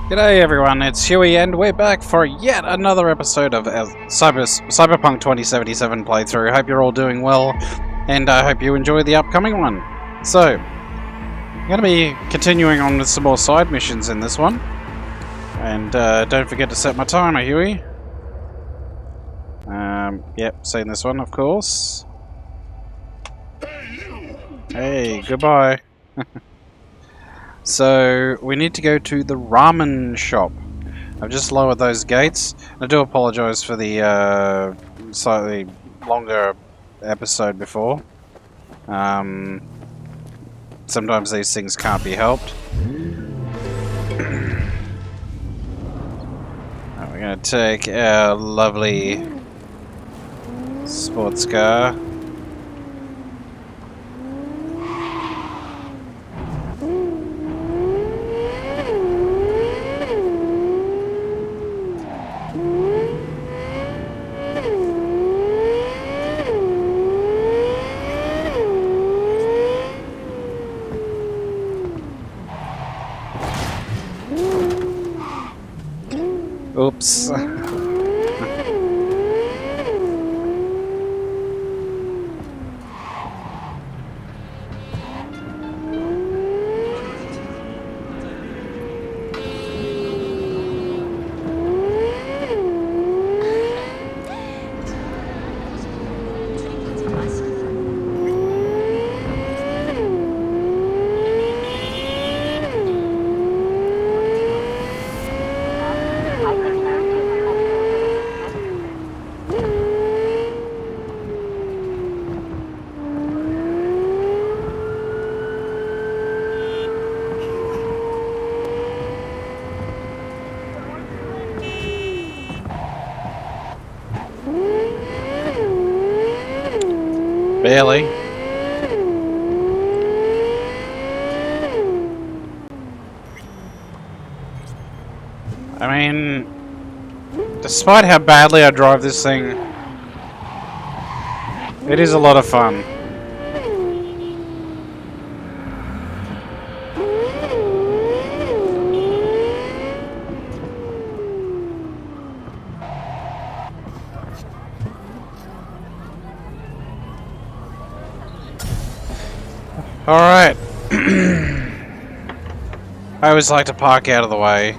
G'day everyone, it's Hewy and we're back for yet another episode of our Cyberpunk 2077 playthrough. Hope you're all doing well, and I hope you enjoy the upcoming one. So, I'm going to be continuing on with some more side missions in this one. And don't forget to set my timer, Hewy. Yep, seen this one, of course. Hey, goodbye. So, we need to go to the ramen shop. I've just lowered those gates. I do apologise for the slightly longer episode before. Sometimes these things can't be helped. We're going to take our lovely sports car. Oops. Barely. I mean, despite how badly I drive this thing, it is a lot of fun. Alright. I always like to park out of the way.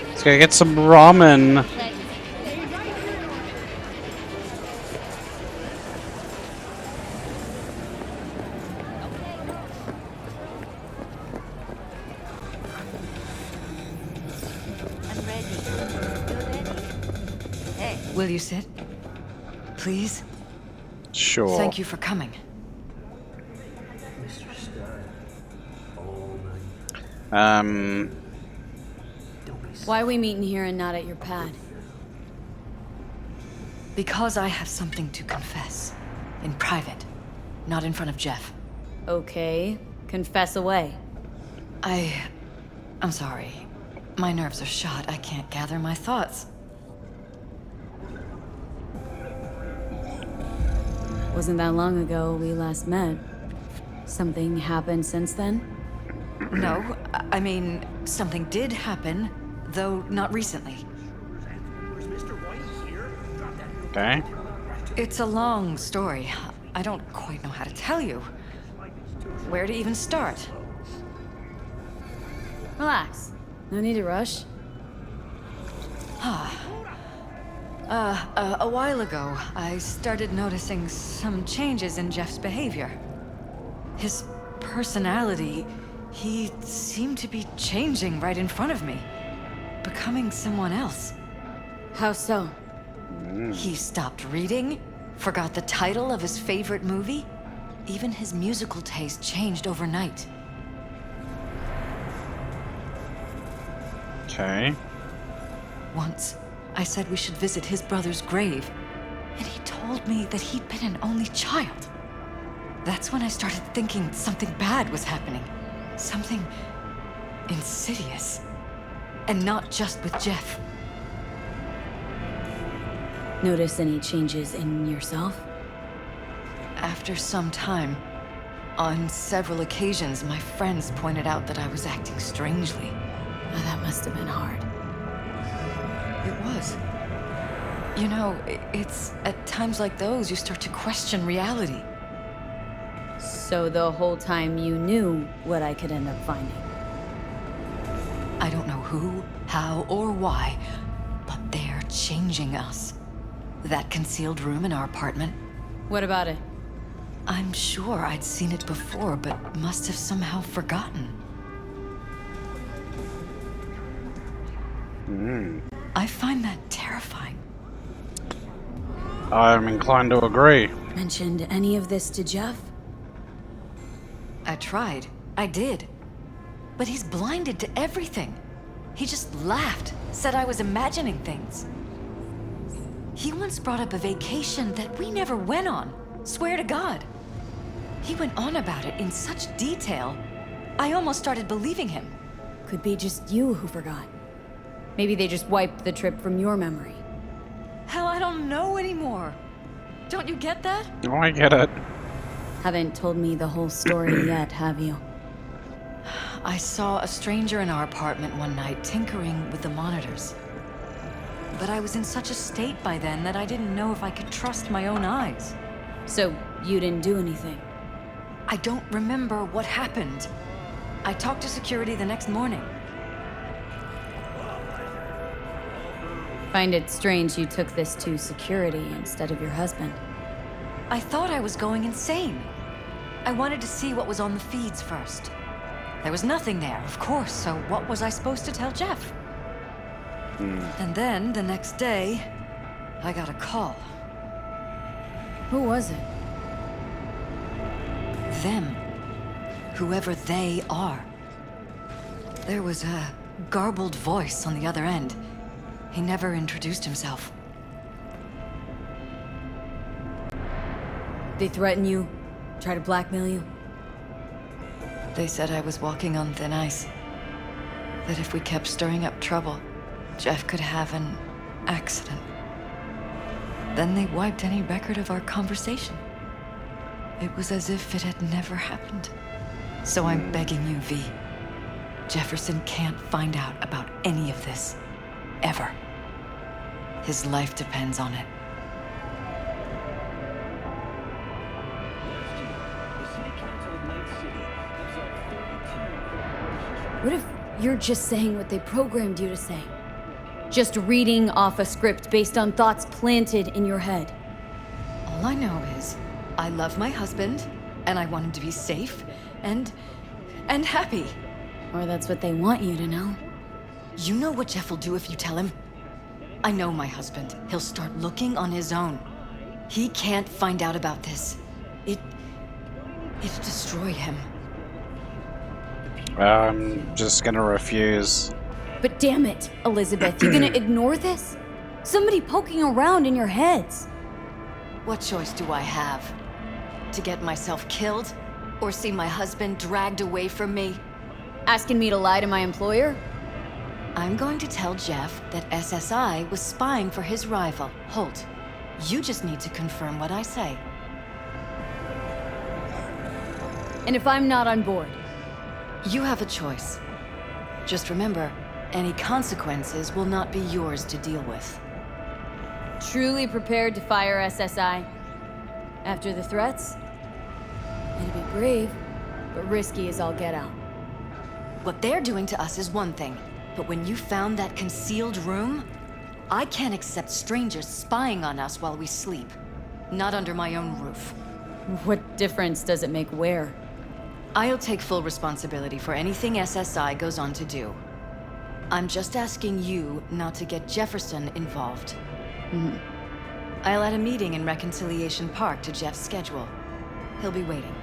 Let's go get some ramen. Will you sit? Please? Sure. Thank you for coming. Why are we meeting here and not at your pad? Because I have something to confess. In private. Not in front of Jeff. Okay, confess away. I'm sorry. My nerves are shot. I can't gather my thoughts. Wasn't that long ago we last met. Something happened since then? No, I mean, something did happen, though not recently. Okay. It's a long story. I don't quite know how to tell you. Where to even start? Relax. No need to rush. A while ago, I started noticing some changes in Jeff's behavior. His personality, he seemed to be changing right in front of me. Becoming someone else. How so? He stopped reading, forgot the title of his favorite movie. Even his musical taste changed overnight. Okay. Once, I said we should visit his brother's grave, and he told me that he'd been an only child. That's when I started thinking something bad was happening. Something insidious. And not just with Jeff. Notice any changes in yourself? After some time, On several occasions, my friends pointed out that I was acting strangely. Oh, that must have been hard. It was. You know, it's at times like those you start to question reality. So the whole time you knew what I could end up finding? I don't know who, how, or why, but they're changing us. That concealed room in our apartment, What about it? I'm sure I'd seen it before, but must have somehow forgotten. I find that terrifying. I'm inclined to agree. Mentioned any of this to Jeff? I tried. I did. But he's blinded to everything. He just laughed, said I was imagining things. He once brought up a vacation that we never went on. Swear to God. He went on about it in such detail, I almost started believing him. Could be just you who forgot. Maybe they just wiped the trip from your memory. Hell, I don't know anymore. Don't you get that? Oh, I get it. Haven't told me the whole story yet, have you? I saw a stranger in our apartment one night tinkering with the monitors. But I was in such a state by then that I didn't know if I could trust my own eyes. So you didn't do anything? I don't remember what happened. I talked to security the next morning. Find it strange you took this to security instead of your husband. I thought I was going insane. I wanted to see what was on the feeds first. There was nothing there, of course, so what was I supposed to tell Jeff? And then, the next day, I got a call. Who was it? Them. Whoever they are. There was a garbled voice on the other end. He never introduced himself. They threaten you? Try to blackmail you? They said I was walking on thin ice. That if we kept stirring up trouble, Jeff could have an accident. Then they wiped any record of our conversation. It was as if it had never happened. So I'm begging you, V. Jefferson can't find out about any of this. Ever. His life depends on it. What if you're just saying what they programmed you to say? Just reading off a script based on thoughts planted in your head? All I know is, I love my husband, and I want him to be safe, and happy. Or that's what they want you to know? You know what Jeff will do if you tell him? I know my husband. He'll start looking on his own. He can't find out about this. It'd destroy him. I'm just gonna refuse. But damn it, Elizabeth, you gonna ignore this? Somebody poking around in your heads. What choice do I have? To get myself killed? Or see my husband dragged away from me? Asking me to lie to my employer? I'm going to tell Jeff that SSI was spying for his rival, Holt. You just need to confirm what I say. And if I'm not on board? You have a choice. Just remember, any consequences will not be yours to deal with. Truly prepared to fire SSI? After the threats? It'd be brave, but risky as all get out. What they're doing to us is one thing, but when you found that concealed room, I can't accept strangers spying on us while we sleep. Not under my own roof. What difference does it make where? I'll take full responsibility for anything SSI goes on to do. I'm just asking you not to get Jefferson involved. I'll add a meeting in Reconciliation Park to Jeff's schedule. He'll be waiting.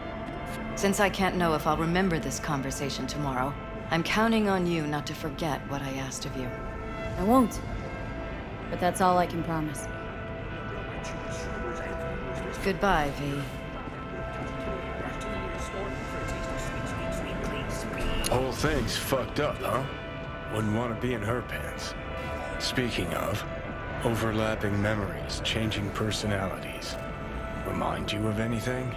Since I can't know if I'll remember this conversation tomorrow, I'm counting on you not to forget what I asked of you. I won't. But that's all I can promise. Goodbye, V. Whole thing's fucked up, huh? Wouldn't want to be in her pants. Speaking of, overlapping memories, changing personalities. Remind you of anything?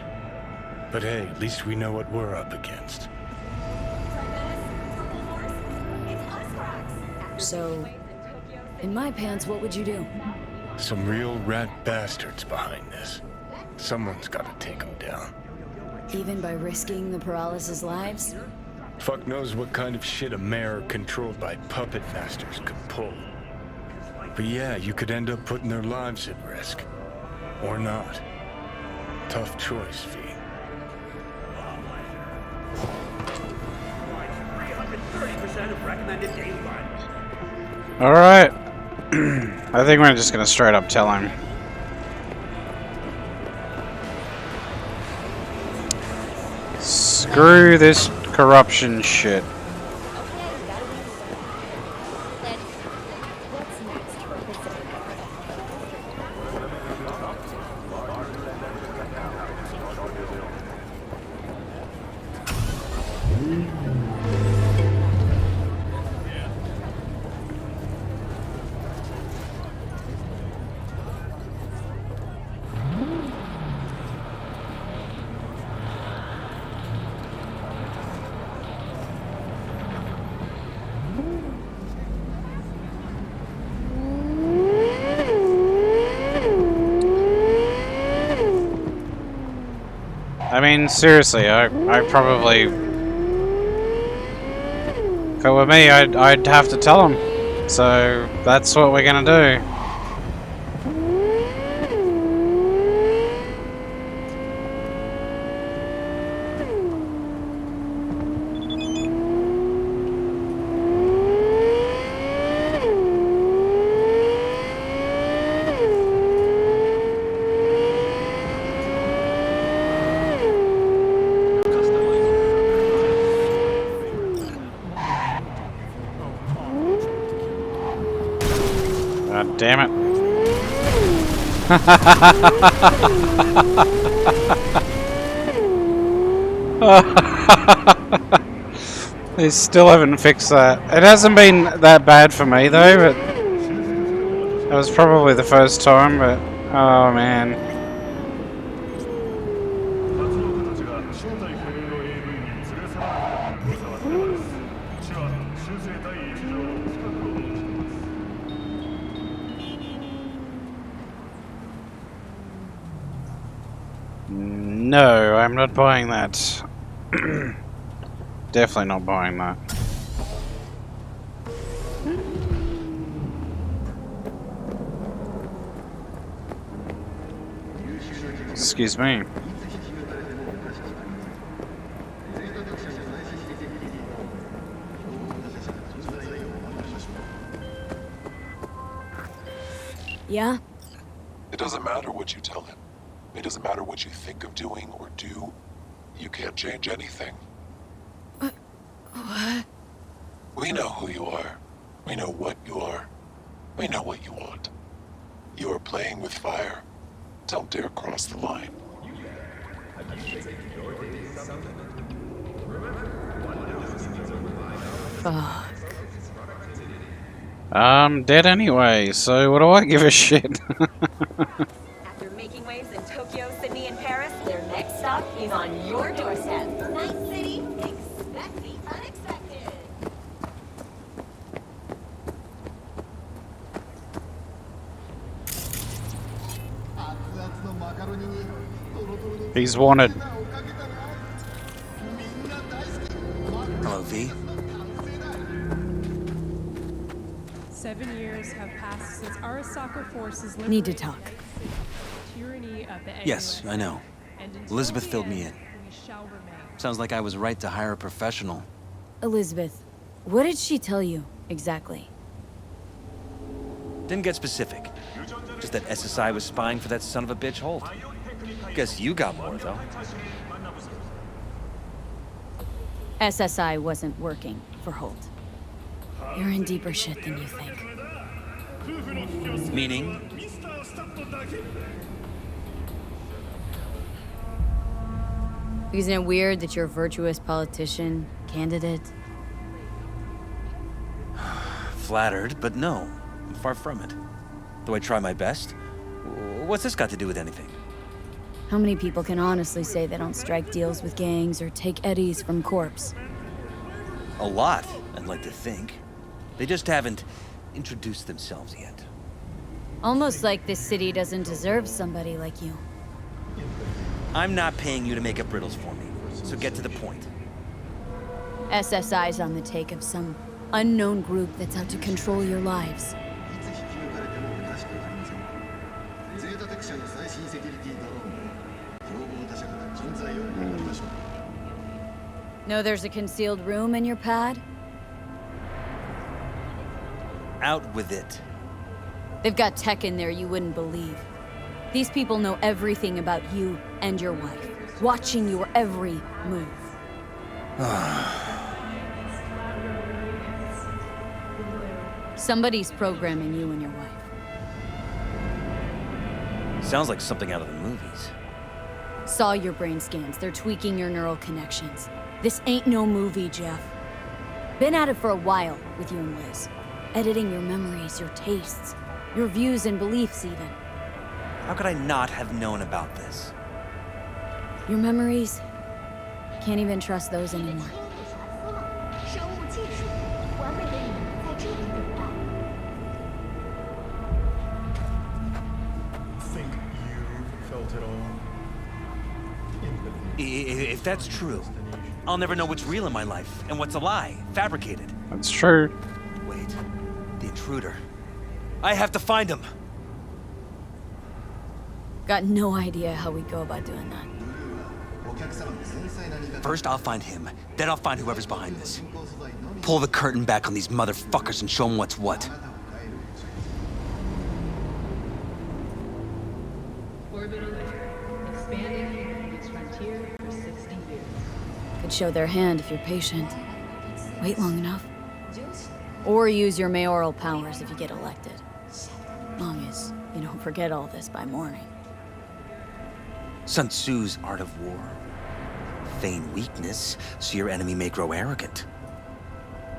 But hey, at least we know what we're up against. So, in my pants, what would you do? Some real rat bastards behind this. Someone's gotta take them down. Even by risking the paralysis' lives? Fuck knows what kind of shit a mayor controlled by puppet masters could pull. But yeah, you could end up putting their lives at risk. Or not. Tough choice, V. Alright. I think we're just gonna straight up tell him. Screw this corruption shit. I mean, seriously, I probably... If it were me, I'd have to tell him. So, that's what we're gonna do. God damn it. They still haven't fixed that. It hasn't been that bad for me though, but that was probably the first time, but oh man. No, I'm not buying that. Definitely not buying that. Excuse me. Yeah? It doesn't matter what you tell him. It doesn't matter what you think of doing or do. You can't change anything. What? We know who you are. We know what you are. We know what you want. You are playing with fire. Don't dare cross the line. Fuck. I'm dead anyway, so what do I give a shit? After making waves in Tokyo, Sydney, and Paris, their next stop is on your doorstep. Night City, expect the unexpected. He's wanted. Hello, V. 7 years have passed since Arasaka forces Need to talk. tyranny of the Yes, I know. And until Elizabeth the filled me end, in. we shall remain. Sounds like I was right to hire a professional. Elizabeth, what did she tell you, exactly? Didn't get specific. Just that SSI was spying for that son of a bitch Holt. Guess you got more, though. SSI wasn't working for Holt. You're in deeper shit than you think. Meaning? Isn't it weird that you're a virtuous politician, candidate? Flattered, but no. Far from it. Though I try my best. What's this got to do with anything? How many people can honestly say they don't strike deals with gangs or take eddies from corpse? A lot, I'd like to think. They just haven't introduced themselves yet. Almost like this city doesn't deserve somebody like you. I'm not paying you to make up riddles for me, so get to the point. SSI's on the take of some unknown group that's out to control your lives. Know there's a concealed room in your pad? Out with it. They've got tech in there you wouldn't believe. These people know everything about you and your wife, watching your every move. Somebody's programming you and your wife. Sounds like something out of the movies. Saw your brain scans. They're tweaking your neural connections. This ain't no movie, Jeff. Been at it for a while with you and Liz. Editing your memories, your tastes, your views and beliefs even. How could I not have known about this? Your memories? Can't even trust those anymore. Think you felt it all? If that's true, I'll never know what's real in my life and what's a lie, fabricated. That's true. Wait, the intruder. I have to find him. Got no idea how we go about doing that. First, I'll find him. Then I'll find whoever's behind this. Pull the curtain back on these motherfuckers and show them what's what. Orbital layer. Expanding its frontier for 60 years. Could show their hand if you're patient. Wait long enough. Or use your mayoral powers if you get elected. Long as you don't forget all this by morning. Sun Tzu's art of war. Feign weakness, so your enemy may grow arrogant.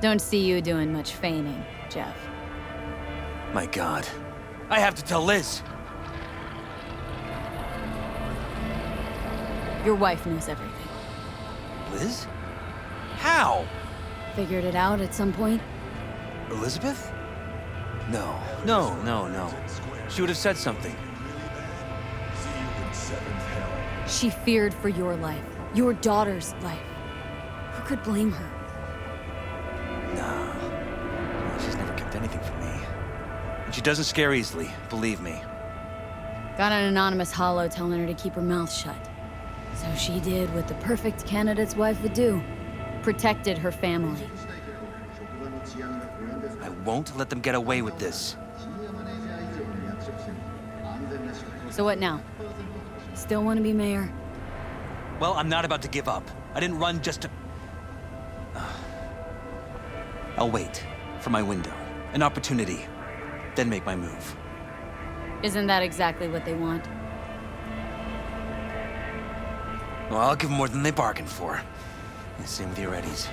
Don't see you doing much feigning, Jeff. My God. I have to tell Liz. Your wife knows everything. Liz? How? Figured it out at some point? Elizabeth? No. She would have said something. She feared for your life. Your daughter's life. Who could blame her? No, she's never kept anything from me. And she doesn't scare easily, believe me. Got an anonymous holo telling her to keep her mouth shut. So she did what the perfect candidate's wife would do. Protected her family. I won't let them get away with this. So what now? Still want to be mayor? Well, I'm not about to give up. I didn't run just to... I'll wait for my window, an opportunity, then make my move. Isn't that exactly what they want? Well, I'll give them more than they bargained for. And same with your Eddies.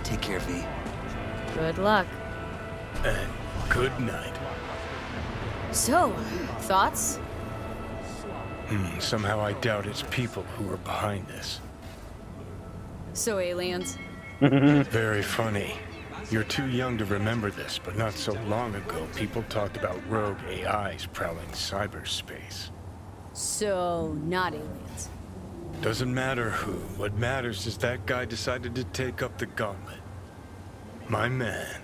Take care, V. Good luck. And good night. So, thoughts? Somehow I doubt it's people who are behind this. So aliens? Very funny. You're too young to remember this, but not so long ago, people talked about rogue AIs prowling cyberspace. So, not aliens. Doesn't matter who. What matters is that guy decided to take up the gauntlet. My man.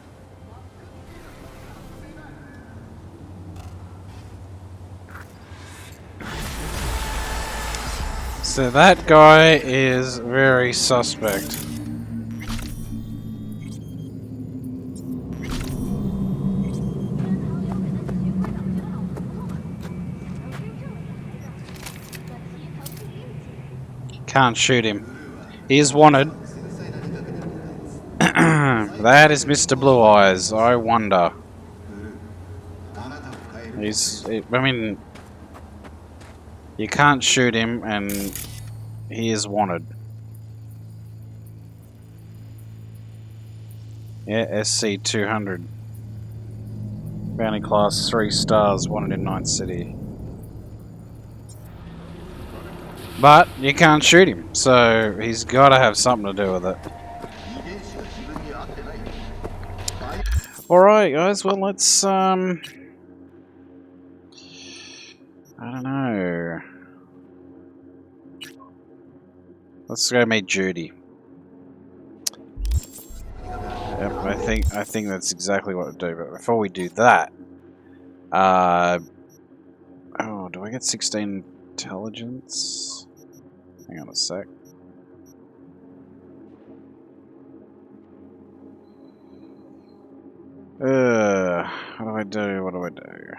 So that guy is very suspect. Can't shoot him. He is wanted. That is Mr. Blue Eyes. I wonder. I mean, you can't shoot him, and he is wanted. Yeah, SC 200. Bounty class 3 stars, wanted in Night City. But you can't shoot him, so he's got to have something to do with it. Alright guys, well let's I don't know. Let's go meet Judy. Yep, I think that's exactly what to do, but before we do that, oh, do I get 16 intelligence? Hang on a sec. What do I do? What do I do?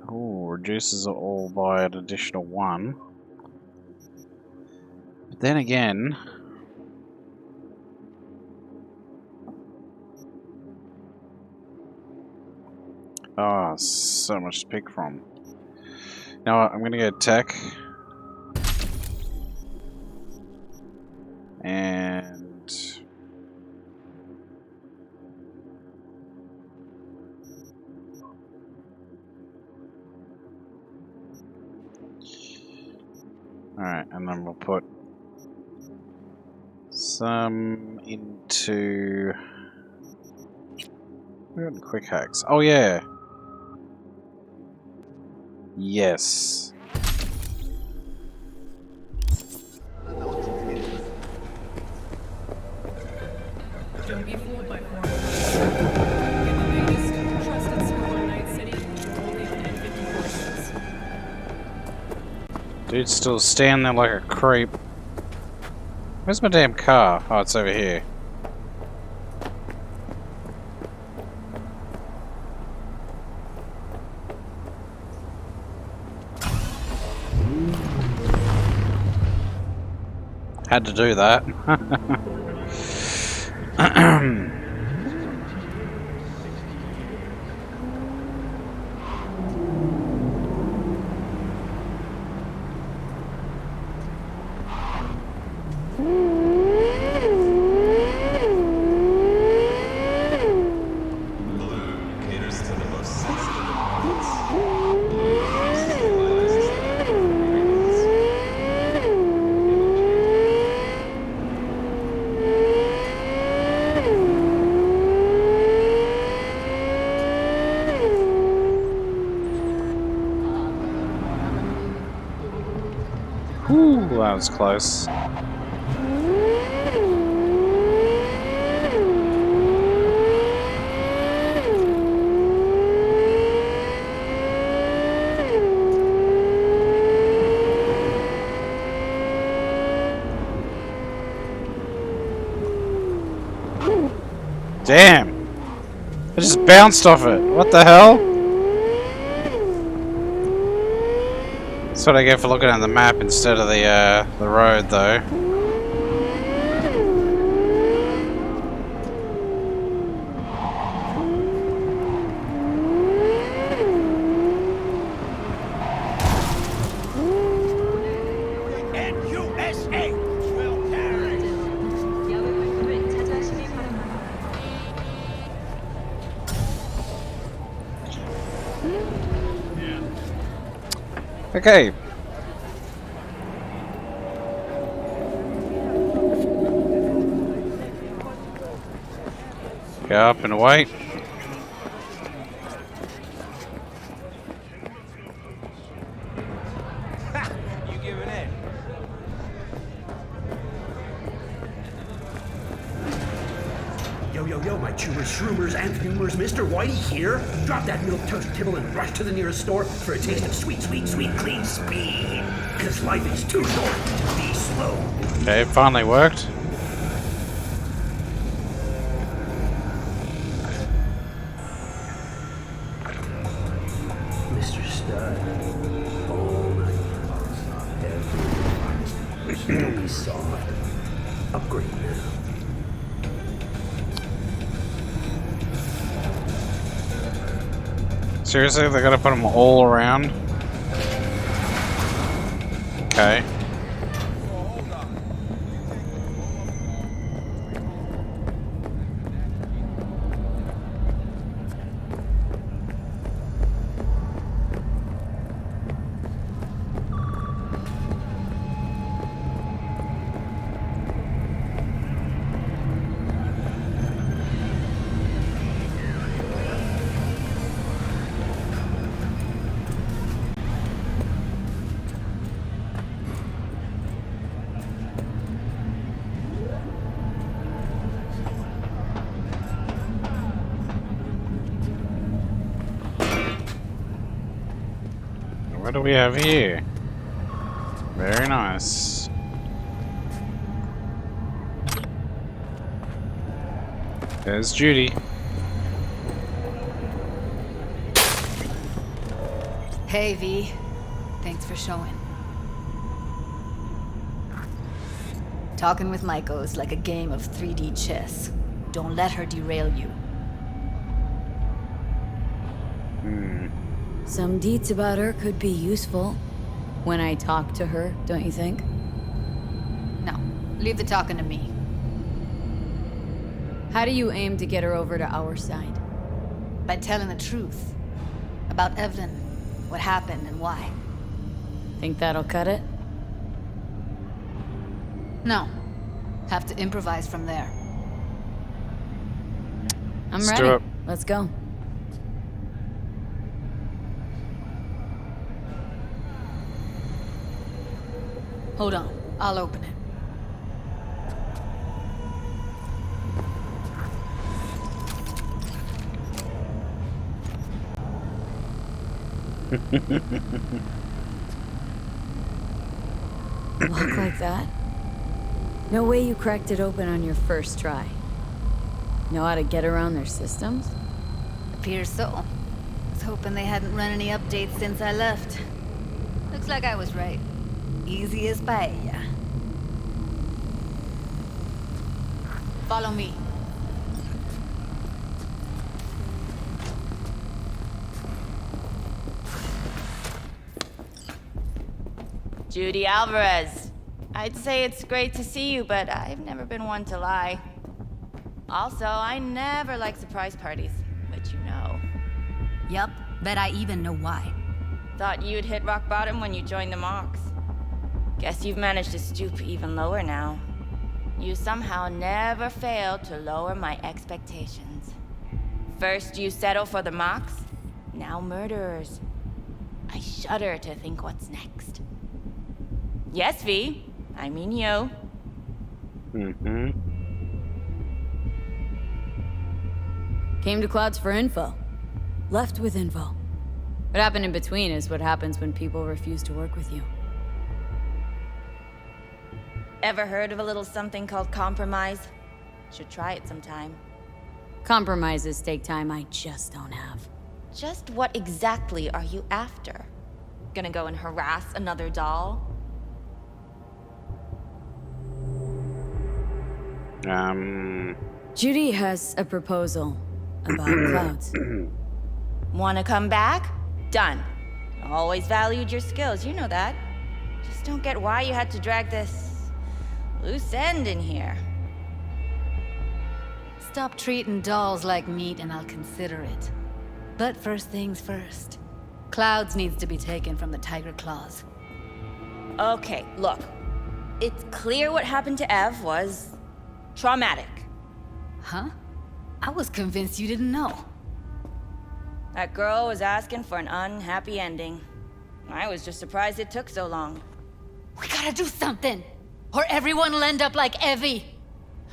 Oh, reduces it all by an additional 1. But then again, oh, so much to pick from. Now I'm gonna go tech. And alright, and then we'll put some into quick hacks. Oh yeah. Yes. Don't be fooled by foreign Get the latest, trusted school in Night City, only on N54. Dude's still standing there like a creep. Where's my damn car? Oh, it's over here. Had to do that. Whew, that was close. Damn! I just bounced off it. What the hell? That's what I get for looking at the map instead of the road, though. Okay. Go up and away. You giving in? Yo, my chewers, shroomers, and humors, Mr. Whitey here. Drop that milk toast kibble and rush to the nearest store for a taste of sweet, clean speed. Cause life is too short to be slow. Okay, it finally worked. Mr. Stud, all night, every don't be soft. Upgrade now. Seriously, they gotta put them all around? Okay. what do we have here? Very nice. There's Judy. Hey, V. Thanks for showing. Talking with Maiko is like a game of 3D chess. Don't let her derail you. Some deets about her could be useful when I talk to her, don't you think? No, leave the talking to me. How do you aim to get her over to our side? By telling the truth. About Evelyn, what happened and why. Think that'll cut it? No. Have to improvise from there. I'm Let's ready. do it. Let's go. Hold on, I'll open it. Walk like that? No way you cracked it open on your first try. Know how to get around their systems? Appears so. Was hoping they hadn't run any updates since I left. Looks like I was right. Easy as paella. Follow me. Judy Alvarez. I'd say it's great to see you, but I've never been one to lie. Also, I never like surprise parties, which you know. Yup, bet I even know why. Thought you'd hit rock bottom when you joined the Mox. Guess you've managed to stoop even lower now. You somehow never failed to lower my expectations. First you settle for the Mox, now murderers. I shudder to think what's next. Yes, V. I mean you. Came to Clouds for info. Left with info. What happened in between is what happens when people refuse to work with you. Ever heard of a little something called compromise? Should try it sometime. Compromises take time I just don't have. Just what exactly are you after? Gonna go and harass another doll? Judy has a proposal about Clouds. Wanna come back? Done. Always valued your skills, you know that. Just don't get why you had to drag this loose end in here. Stop treating dolls like meat and I'll consider it. But first things first. Clouds needs to be taken from the Tiger Claws. Okay, look. It's clear what happened to Ev was traumatic. Huh? I was convinced you didn't know. That girl was asking for an unhappy ending. I was just surprised it took so long. We gotta do something, or everyone will end up like Evie.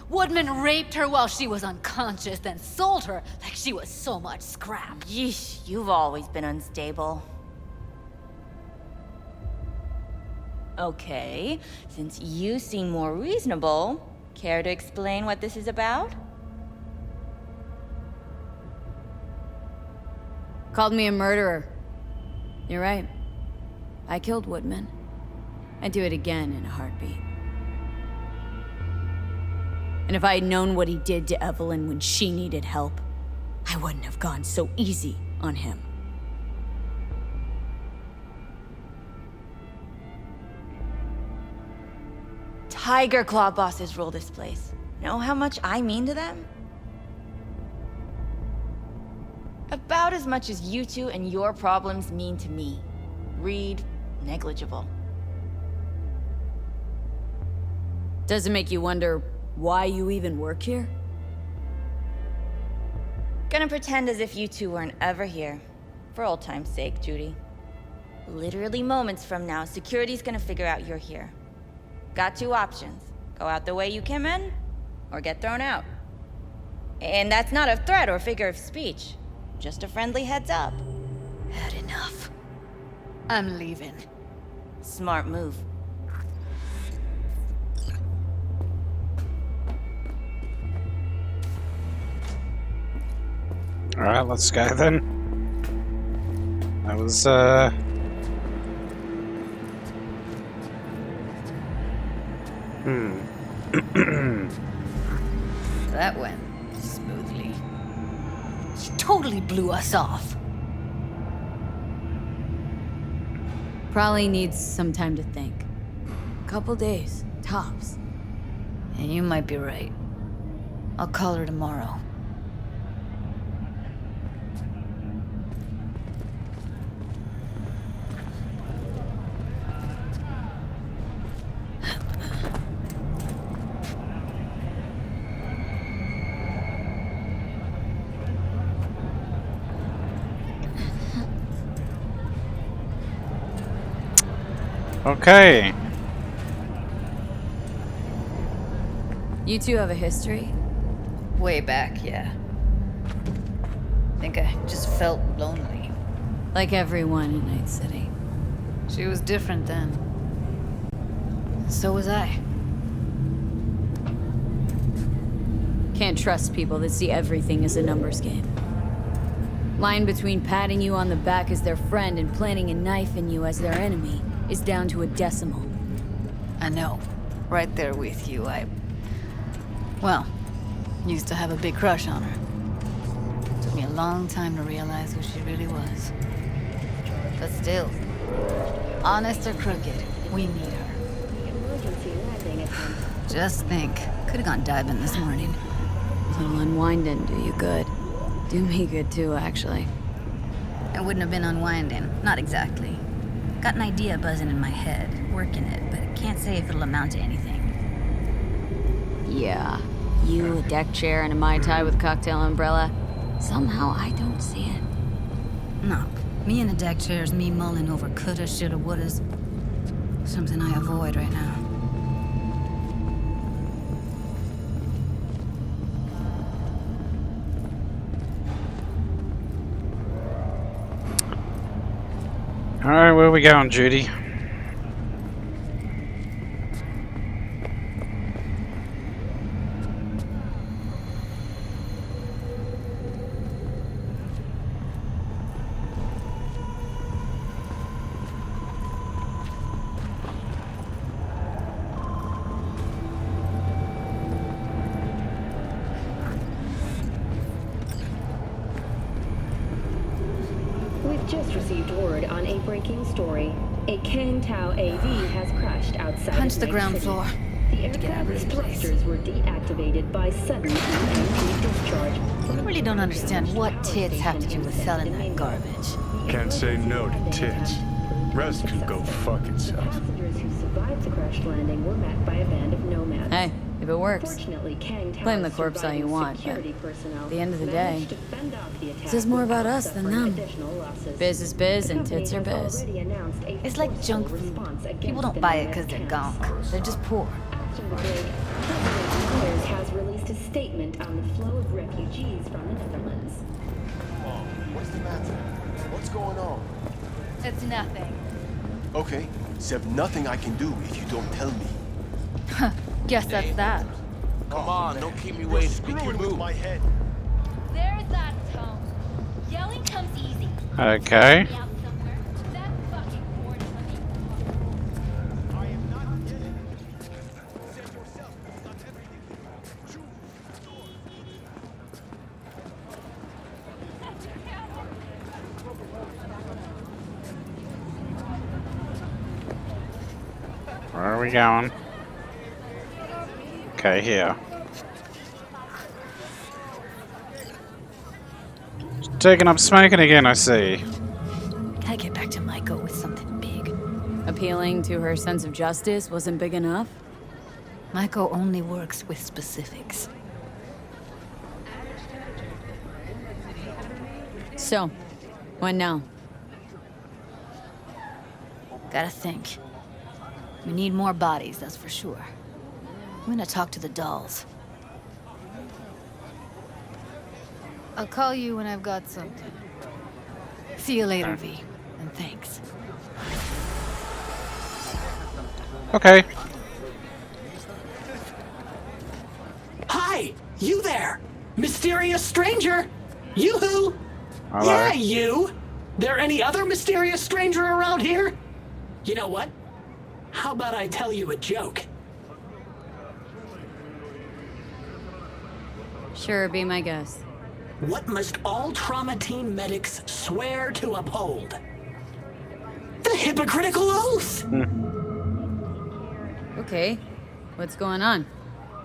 Woodman raped her while she was unconscious, then sold her like she was so much scrap. Yeesh, you've always been unstable. Okay, since you seem more reasonable, care to explain what this is about? Called me a murderer. You're right. I killed Woodman. I'd do it again in a heartbeat. And if I had known what he did to Evelyn when she needed help, I wouldn't have gone so easy on him. Tiger Claw bosses rule this place. Know how much I mean to them? About as much as you two and your problems mean to me. Read negligible. Does it make you wonder why you even work here? Gonna pretend as if you two weren't ever here. For old time's sake, Judy. Literally moments from now, security's gonna figure out you're here. Got two options. Go out the way you came in, or get thrown out. And that's not a threat or figure of speech. Just a friendly heads up. Had enough. I'm leaving. Smart move. Alright, let's go then. That was, That went smoothly. She totally blew us off. Probably needs some time to think. Couple days, tops. And you might be right. I'll call her tomorrow. okay. You two have a history? Way back, yeah. Think I just felt lonely. Like everyone in Night City. She was different then. So was I. Can't trust people that see everything as a numbers game. Line between patting you on the back as their friend and planting a knife in you as their enemy is down to a decimal. I know. Right there with you. Well, used to have a big crush on her. Took me a long time to realize who she really was. But still, honest or crooked, we need her. Just think, could have gone diving this morning. A little unwind didn't do you good. Do me good too, actually. It wouldn't have been unwinding, not exactly. Got an idea buzzing in my head, working it, but I can't say if it'll amount to anything. Yeah, you, a deck chair, and a Mai Tai with cocktail umbrella. Somehow I don't see it. No, me in a deck chair is me mulling over coulda, shoulda, wouldas. Something I avoid right now. Alright, where we going, Judy? We've just received word on a breaking story. A Kang Tao AV has crashed outside Punch of the Night ground City. floor. The Get out of aircraft's this place. thrusters were deactivated by sudden EMP discharge. I really don't understand what tits have to do with selling that garbage. Can't say no to tits. Rest can go fuck itself. Passengers who survived the crash landing were met by a band of nomads. Hey, if it works. Fortunately, Kang Tao's Blame the corpse all you surviving want, but security personnel at the end of the managed day, to fend off the attack says more about without us than suffering them. additional losses. Biz is biz The and tits are company has biz. already announced a It's like forceful junk food. response against People don't the buy it nomad because they're camps. gunk. They're just poor. After the break, President Myers has released a statement on the flow of refugees from the Netherlands. Mom, what's the matter? What's going on? It's nothing. Okay, Seb, nothing I can do if you don't tell me. Guess that's that. Come on, don't keep me waiting. Make your move. My head. There's that tone. Yelling comes easy. Okay. Out somewhere. That fucking board money. I am not getting it. Said yourself, it's not everything. Shoot. Where are we going? Okay, here. Taking up smoking again, I see. Gotta get back to Maiko with something big. Appealing to her sense of justice wasn't big enough? Maiko only works with specifics. So, when now? Gotta think. We need more bodies, that's for sure. I'm gonna talk to the dolls. I'll call you when I've got something. See you later, V. And thanks. Okay. Hi! You there! Mysterious stranger! Yoo-hoo! Hello. Yeah, you! There any other mysterious stranger around here? You know what? How about I tell you a joke? Sure, be my guest. What must all trauma team medics swear to uphold? The hypocritical oath! Okay, what's going on?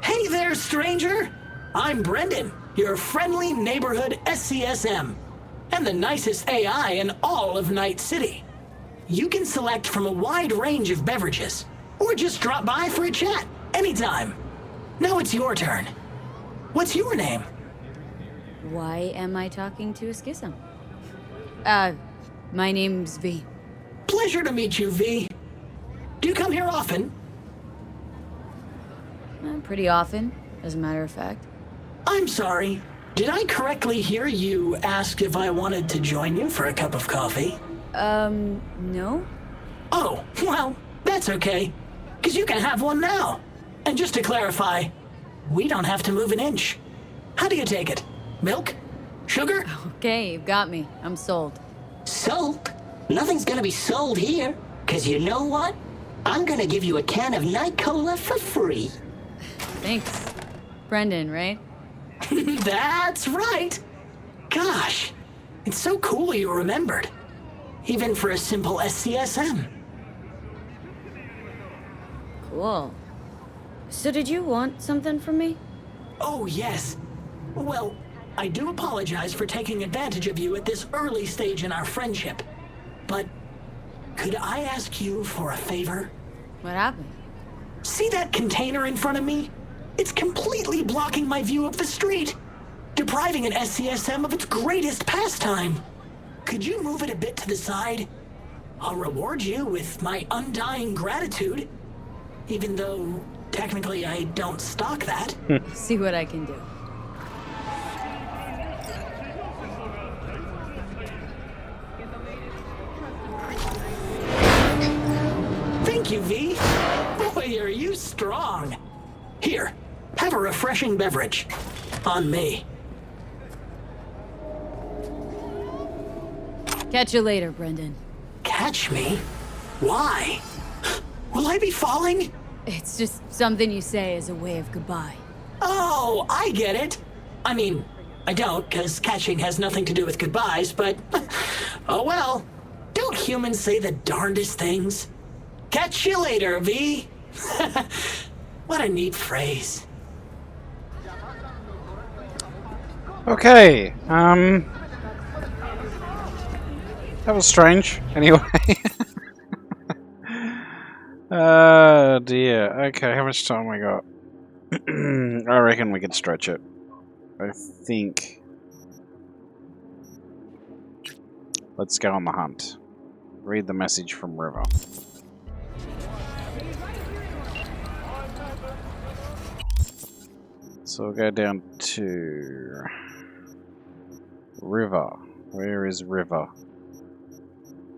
Hey there, stranger! I'm Brendan, your friendly neighborhood SCSM, and the nicest AI in all of Night City. You can select from a wide range of beverages, or just drop by for a chat, anytime. Now it's your turn. What's your name? Why am I talking to a schism? My name's V. Pleasure to meet you, V. Do you come here often? Pretty often, as a matter of fact. I'm sorry. Did I correctly hear you ask if I wanted to join you for a cup of coffee? No? Oh, well, that's okay. 'Cause you can have one now. And just to clarify, we don't have to move an inch. How do you take it? Milk? Sugar? Okay, you've got me. I'm sold. Sold? Nothing's gonna be sold here. 'Cause you know what? I'm gonna give you a can of Night Cola for free. Thanks. Brendan, right? That's right. Gosh, it's so cool you remembered. Even for a simple SCSM. Cool. So did you want something from me? Oh, yes. Well, I do apologize for taking advantage of you at this early stage in our friendship. But could I ask you for a favor? What happened? See that container in front of me? It's completely blocking my view of the street, depriving an SCSM of its greatest pastime. Could you move it a bit to the side? I'll reward you with my undying gratitude, even though technically I don't stock that. See what I can do. Thank you, V. Boy, are you strong. Here, have a refreshing beverage. On me. Catch you later, Brendan. Catch me? Why? Will I be falling? It's just something you say as a way of goodbye. Oh, I get it. I mean, I don't, because catching has nothing to do with goodbyes, but... oh well. Don't humans say the darndest things? Catch you later, V. What a neat phrase. Okay, that was strange. Anyway. Oh dear. Okay, how much time we got? I reckon we could stretch it. I think. Let's go on the hunt. Read the message from River. So we'll go down to River. Where is River?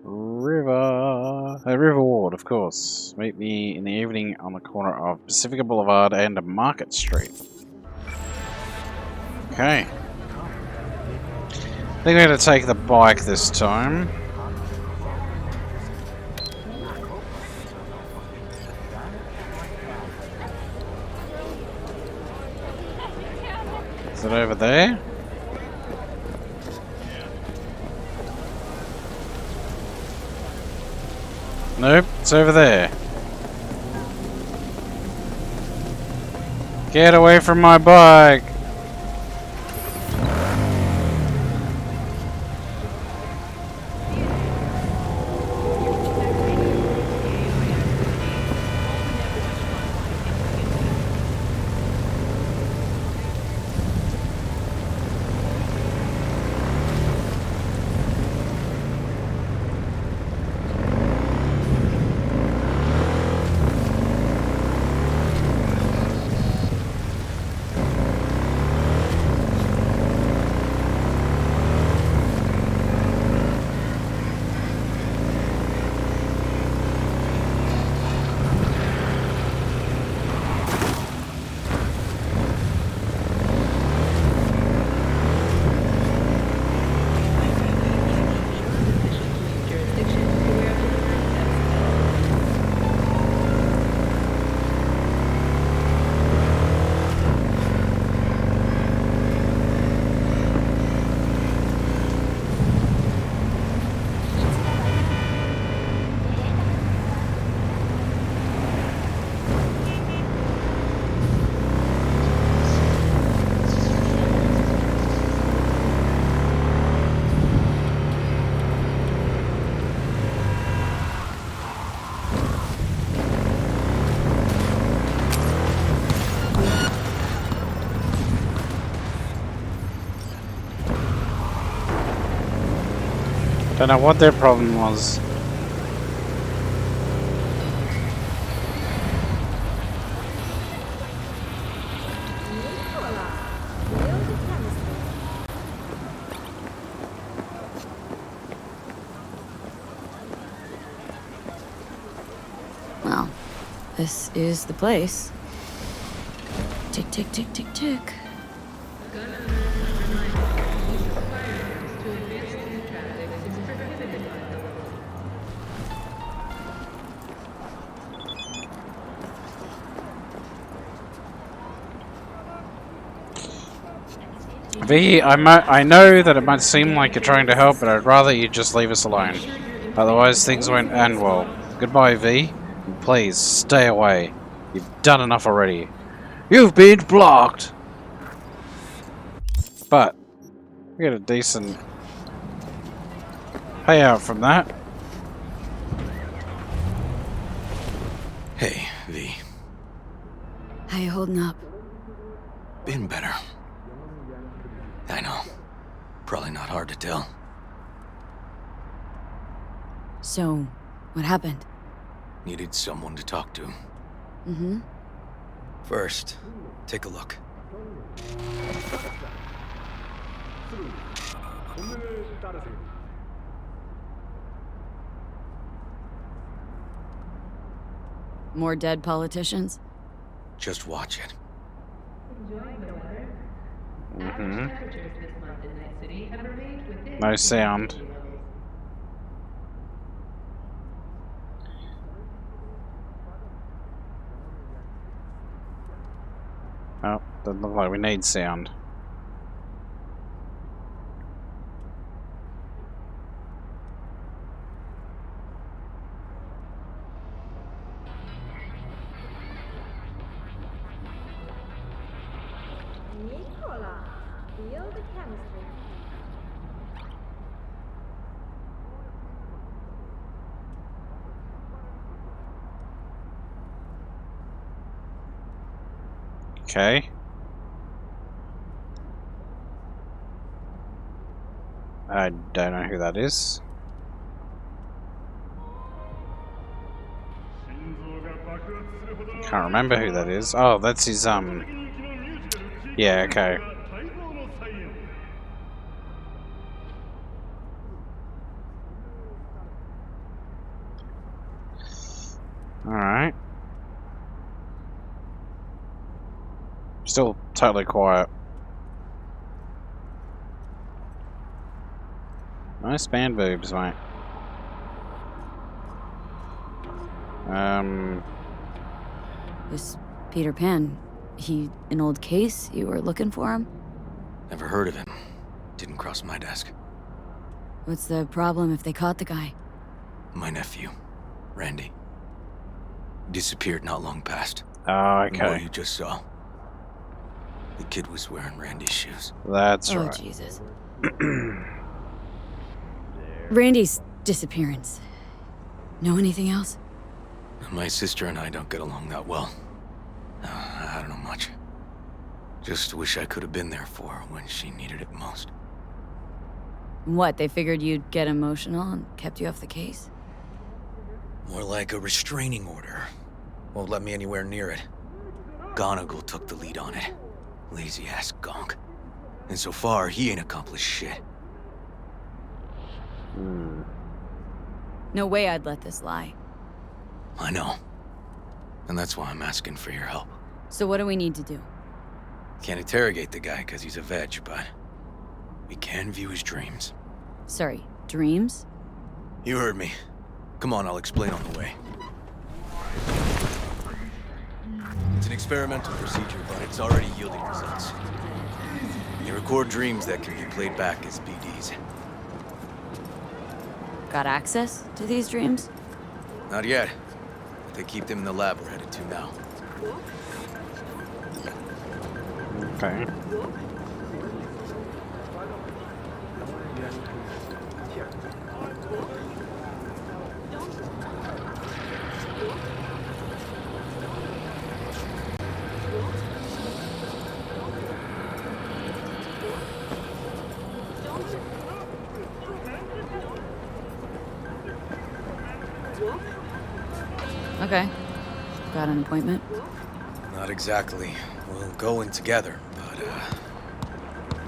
River. River Ward, of course. Meet me in the evening on the corner of Pacifica Boulevard and Market Street. Okay. I think we're going to take the bike this time. Is it over there? Nope, it's over there. Get away from my bike! Don't know what their problem was. Well, this is the place. Tick, tick, tick, tick, tick. V, I know that it might seem like you're trying to help, but I'd rather you just leave us alone. Otherwise, things won't end well. Goodbye, V. And please, stay away. You've done enough already. You've been blocked! But, we get a decent payout from that. Hey, V. How you holding up? Been better. I know. Probably not hard to tell. So, what happened? Needed someone to talk to. Mm-hmm. First, take a look. More dead politicians? Just watch it. Mm-hmm. No sound. Oh, doesn't look like we need sound. Feel the chemistry. Okay. I don't know who that is. Can't remember who that is. Oh, that's his, yeah, okay. Alright. Still totally quiet. Nice band boobs, mate. This Peter Pan, he an old case? You were looking for him? Never heard of him. Didn't cross my desk. What's the problem if they caught the guy? My nephew, Randy. Disappeared not long past. Oh, okay. And what you just saw. The kid was wearing Randy's shoes. That's right. Oh, Jesus. Randy's disappearance. Know anything else? My sister and I don't get along that well. I don't know much. Just wish I could have been there for her when she needed it most. What, they figured you'd get emotional and kept you off the case? More like a restraining order. Won't let me anywhere near it. Gonagle took the lead on it. Lazy-ass gonk. And so far, he ain't accomplished shit. No way I'd let this lie. I know. And that's why I'm asking for your help. So what do we need to do? Can't interrogate the guy because he's a veg, but we can view his dreams. Sorry, dreams? You heard me. Come on, I'll explain on the way. It's an experimental procedure, but it's already yielding results. You record dreams that can be played back as BDs. Got access to these dreams? Not yet. But they keep them in the lab we're headed to now. Okay. Okay. Got an appointment? Not exactly. We'll go in together, but,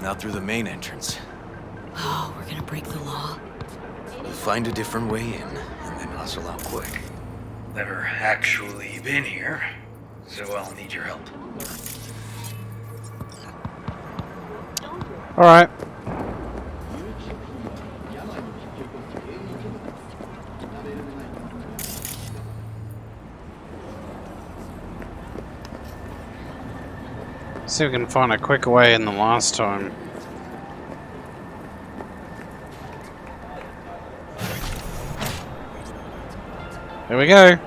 not through the main entrance. Oh, we're gonna break the law. We'll find a different way in, and then hustle out quick. Never actually been here, so I'll need your help. Alright. See if we can find a quicker way in than last time. There we go.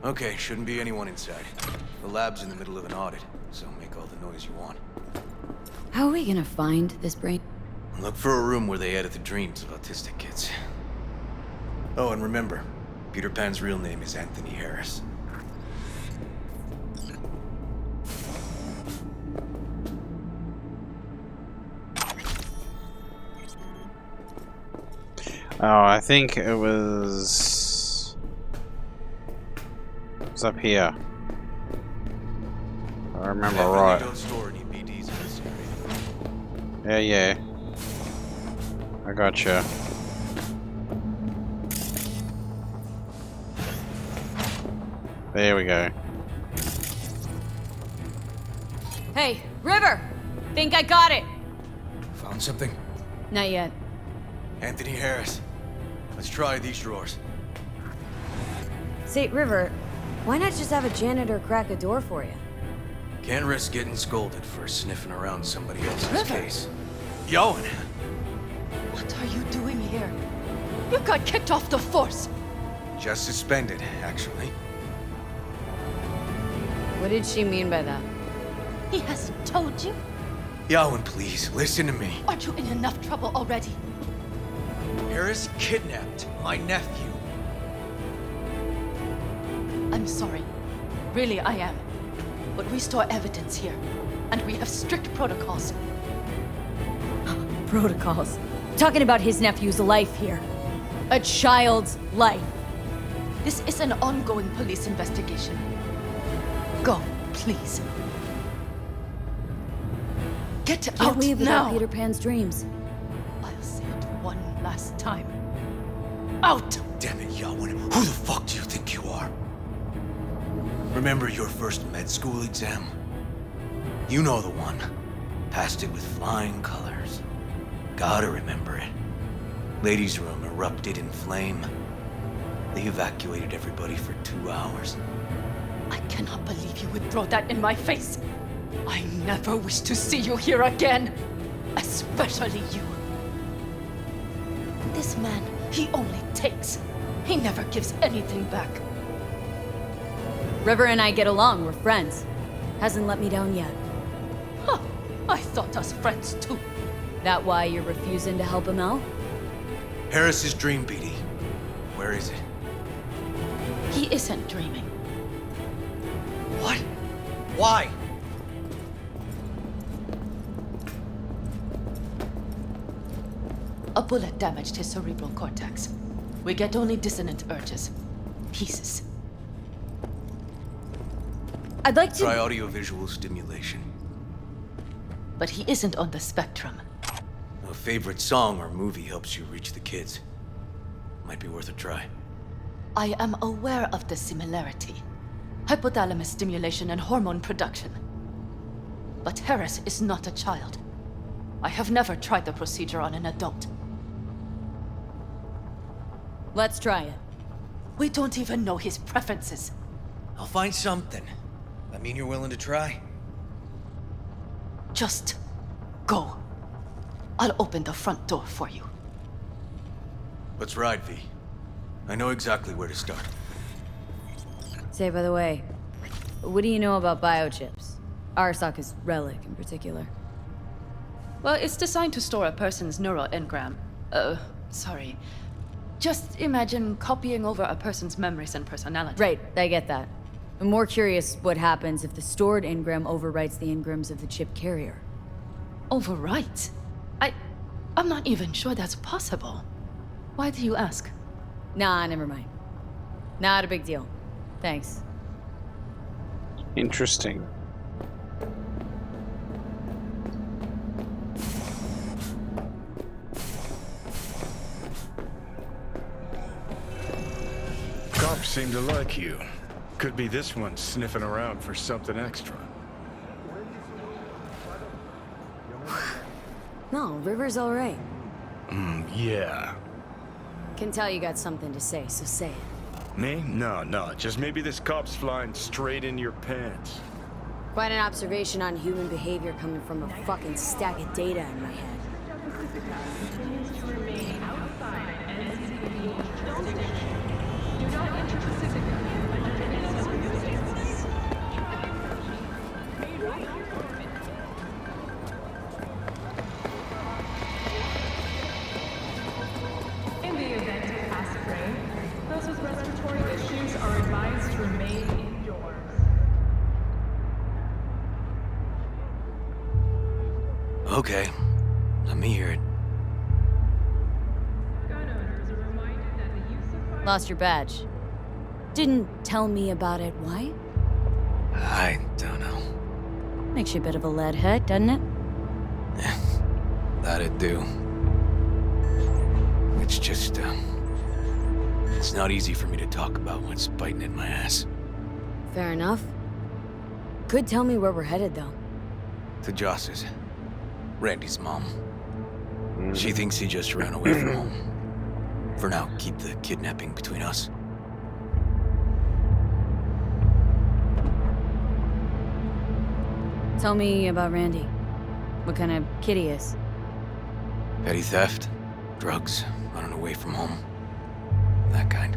Okay, shouldn't be anyone inside. The lab's in the middle of an audit, so make all the noise you want. How are we gonna find this brain? Look for a room where they edit the dreams of autistic kids. Oh, and remember, Peter Pan's real name is Anthony Harris. Oh, I think it was... It's up here. If I remember right. Don't store any BDs in this area. Yeah. I gotcha. There we go. Hey, River! Think I got it! Found something? Not yet. Anthony Harris. Let's try these drawers. Say, River, why not just have a janitor crack a door for you? Can't risk getting scolded for sniffing around somebody else's River. case. Yoan! What are you doing here? You got kicked off the force. Just suspended, actually. What did she mean by that? He hasn't told you? Yoan, please, listen to me. Aren't you in enough trouble already? Harris kidnapped my nephew. I'm sorry. Really, I am. But we store evidence here, and we have strict protocols. Protocols. Talking about his nephew's life here. A child's life. This is an ongoing police investigation. Go, please. Get Can't out leave without now. Peter Pan's dreams. I'll say it one last time. Out! Damn it, Yoan. Who the fuck do you think you are? Remember your first med school exam? You know the one. Passed it with flying colors. Gotta remember it. Ladies' room erupted in flame. They evacuated everybody for 2 hours. I cannot believe you would throw that in my face. I never wish to see you here again. Especially you. This man, he only takes. He never gives anything back. River and I get along, we're friends. Hasn't let me down yet. Huh. I thought us friends too. That why you're refusing to help him out? Harris's dream, BD. Where is it? He isn't dreaming. What? Why? A bullet damaged his cerebral cortex. We get only dissonant urges. Pieces. I'd like to... Try audiovisual stimulation. But he isn't on the spectrum. A favorite song or movie helps you reach the kids. Might be worth a try. I am aware of the similarity. Hypothalamus stimulation and hormone production. But Harris is not a child. I have never tried the procedure on an adult. Let's try it. We don't even know his preferences. I'll find something. I mean, you're willing to try? Just go. I'll open the front door for you. Let's ride, V. I know exactly where to start. Say, by the way, what do you know about biochips? Arasaka's relic in particular. Well, it's designed to store a person's neural engram. Sorry. Just imagine copying over a person's memories and personality. Right, I get that. I'm more curious what happens if the stored engram overwrites the engrams of the chip carrier. Overwrite? I'm not even sure that's possible. Why do you ask? Nah, never mind. Not a big deal. Thanks. Interesting. Cops seem to like you. Could be this one sniffing around for something extra. No, River's alright. Yeah. Can tell you got something to say, so say it. Me? No. Just maybe this cop's flying straight into your pants. Quite an observation on human behavior coming from a fucking stack of data in my head. In the event of acid rain, those with respiratory issues are advised to remain indoors. Okay, let me hear it. Lost your badge. Didn't tell me about it. Why? I don't know. Makes you a bit of a lead head, doesn't it? That'd do. It's just, it's not easy for me to talk about what's biting at my ass. Fair enough. Could tell me where we're headed, though. To Joss's. Randy's mom. She thinks he just ran away from home. For now, keep the kidnapping between us. Tell me about Randy. What kind of kid he is. Petty theft, drugs, running away from home. That kind.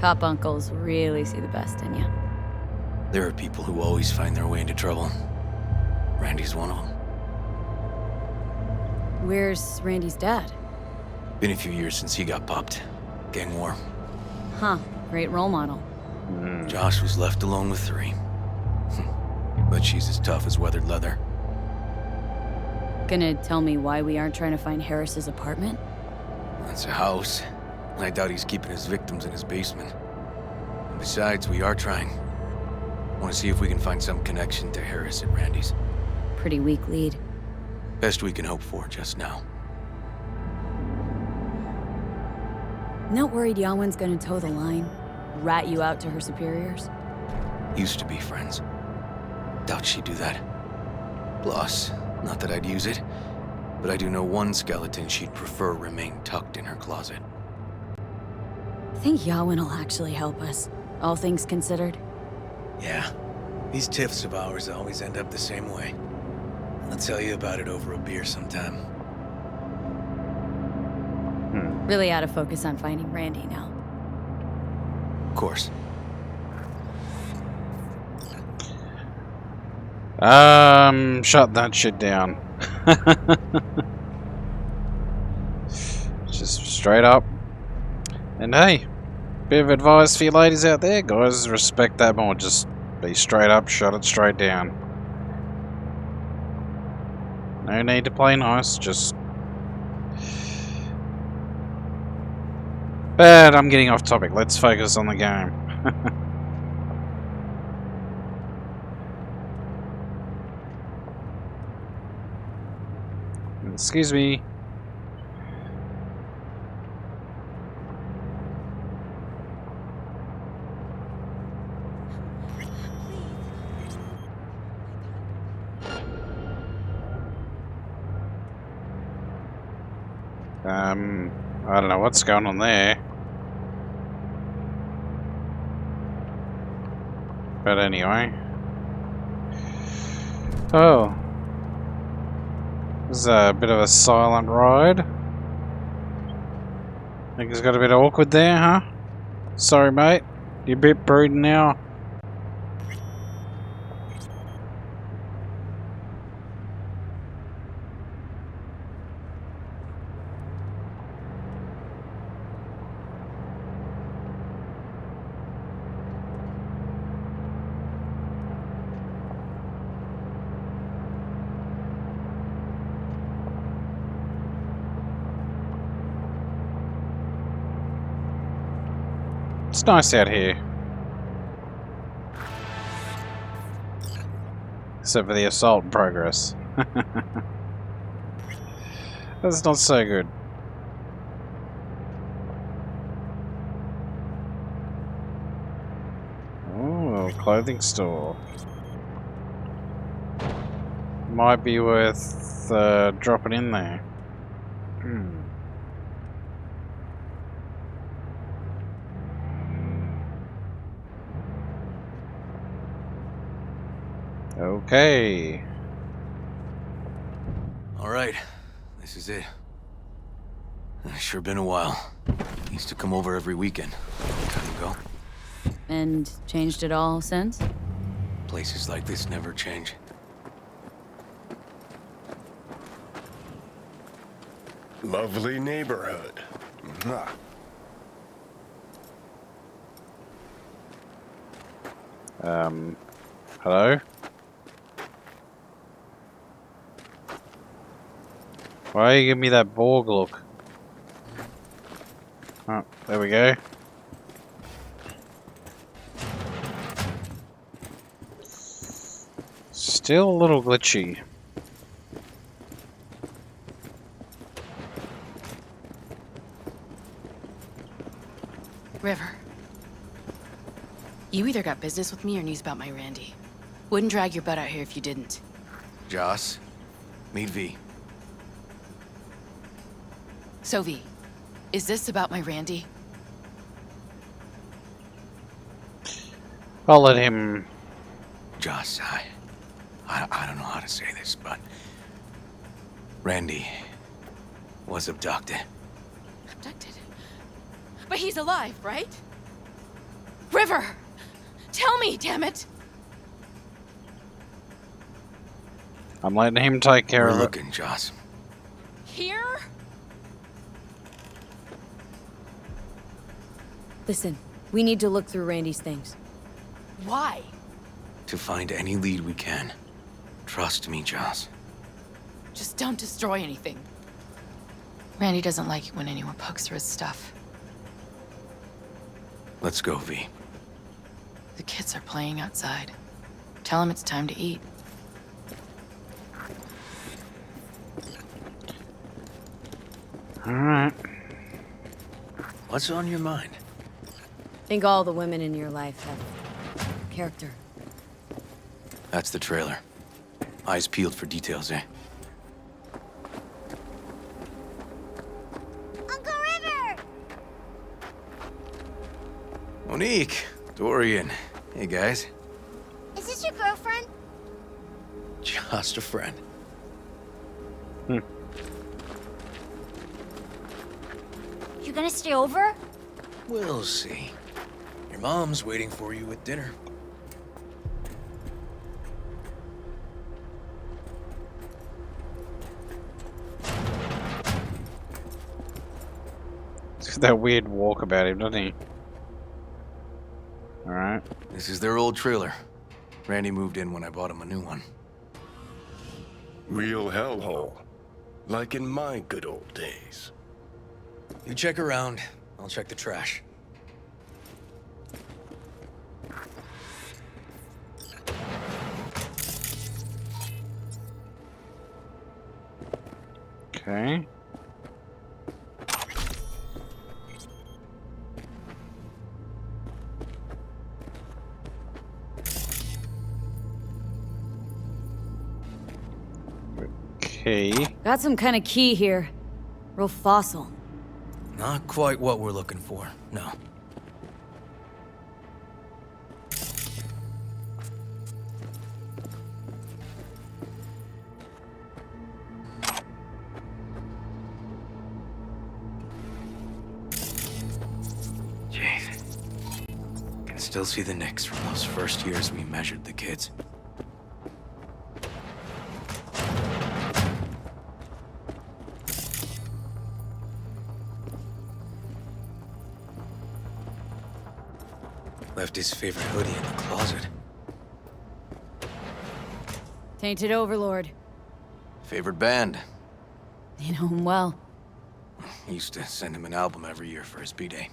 Cop uncles really see the best in you. There are people who always find their way into trouble. Randy's one of them. Where's Randy's dad? Been a few years since he got popped. Gang war. Huh, great role model. Josh was left alone with 3. But she's as tough as weathered leather. Gonna tell me why we aren't trying to find Harris's apartment? That's a house. And I doubt he's keeping his victims in his basement. And besides, we are trying. Want to see if we can find some connection to Harris at Randy's. Pretty weak lead. Best we can hope for just now. Not worried Yawen's gonna toe the line? Rat you out to her superiors? Used to be friends. Doubt she'd do that. Plus, not that I'd use it, but I do know one skeleton she'd prefer remain tucked in her closet. Think Yawen will actually help us, all things considered? Yeah. These tiffs of ours always end up the same way. I'll tell you about it over a beer sometime. Really out of focus on finding Randy now. Of course. Shut that shit down. Just straight up. And hey, bit of advice for you ladies out there, guys, respect that more. Just be straight up, shut it straight down. No need to play nice, just... But I'm getting off topic, let's focus on the game. Excuse me. I don't know what's going on there. But anyway. Oh. This is a bit of a silent ride. Think it's got a bit awkward there, huh? Sorry, mate. You're a bit brooding now. It's nice out here. Except for the assault in progress. That's not so good. Oh, clothing store. Might be worth dropping in there. Hmm. Okay. All right, this is it. Sure been a while. Used to come over every weekend. Long time ago. And changed it all since? Places like this never change. Lovely neighborhood. Mwah. Hello? Why you give me that Borg look? Oh, there we go. Still a little glitchy. River. You either got business with me or news about my Randy. Wouldn't drag your butt out here if you didn't. Joss, meet V. So V, is this about my Randy? I'll let him... Joss, I don't know how to say this, but... Randy was abducted. Abducted? But he's alive, right? River! Tell me, damn it! I'm letting him take care of it. We're looking, Joss. Here? Listen, we need to look through Randy's things. Why? To find any lead we can. Trust me, Joss. Just don't destroy anything. Randy doesn't like it when anyone pokes through his stuff. Let's go, V. The kids are playing outside. Tell them it's time to eat. Alright. What's on your mind? Think all the women in your life have character. That's the trailer. Eyes peeled for details, eh? Uncle River! Monique, Dorian. Hey, guys. Is this your girlfriend? Just a friend. You gonna stay over? We'll see. Your mom's waiting for you at dinner. That weird walk about him, doesn't he? Alright. This is their old trailer. Randy moved in when I bought him a new one. Real hellhole. Like in my good old days. You check around, I'll check the trash. Okay. Okay. Got some kind of key here. Real fossil. Not quite what we're looking for, no. Jeez. Can still see the nicks from those first years we measured the kids. Left his favorite hoodie in the closet. Tainted Overlord. Favorite band. You know him well. Used to send him an album every year for his B-Day.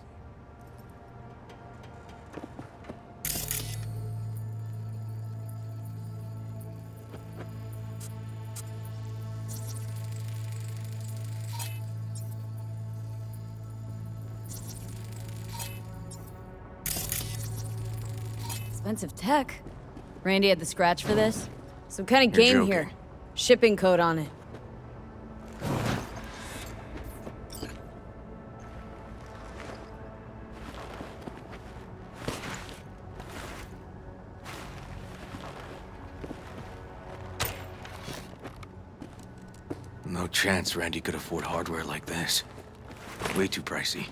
expensive tech. Randy had the scratch for this? Some kind of You're game joking. here. Shipping code on it. No chance Randy could afford hardware like this. Way too pricey.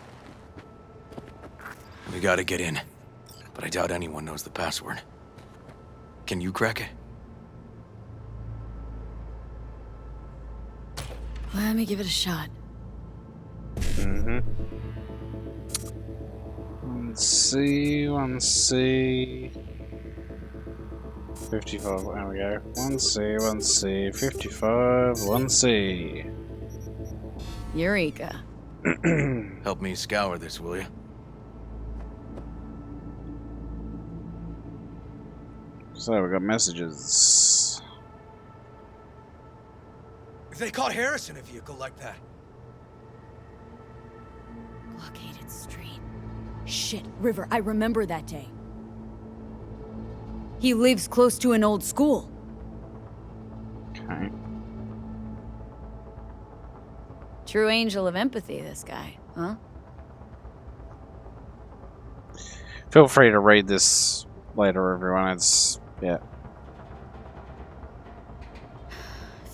We gotta get in, but I doubt anyone knows the password. Can you crack it? Let me give it a shot. Let's see. 55, there we go. 1C, 55, 1C. Eureka. Help me scour this, will you? So we got messages. If they caught Harris in a vehicle like that. Blockaded street. Shit, River, I remember that day. He lives close to an old school. Okay. True angel of empathy, this guy, huh? Feel free to read this later, everyone. It's, yeah.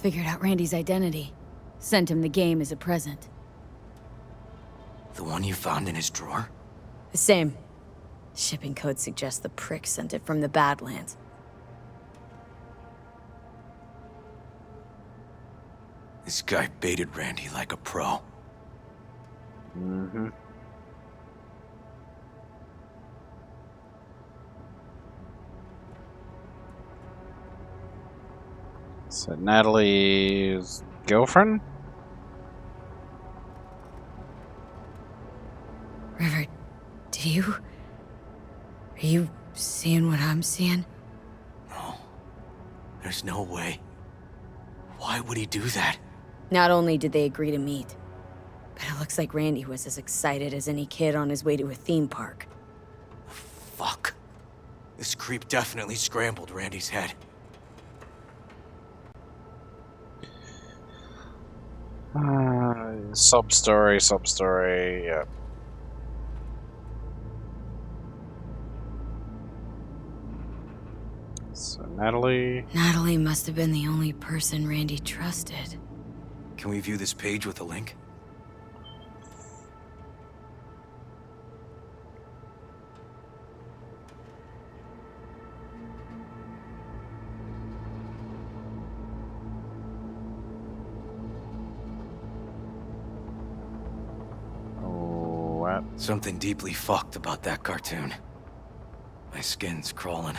Figured out Randy's identity. Sent him the game as a present. The one you found in his drawer? The same. Shipping code suggests the prick sent it from the Badlands. This guy baited Randy like a pro. So Natalie's girlfriend? River, are you seeing what I'm seeing? No. There's no way. Why would he do that? Not only did they agree to meet, but it looks like Randy was as excited as any kid on his way to a theme park. Fuck. This creep definitely scrambled Randy's head. Sub-story, yeah. So Natalie must have been the only person Randy trusted. Can we view this page with a link? What? Something deeply fucked about that cartoon. My skin's crawling.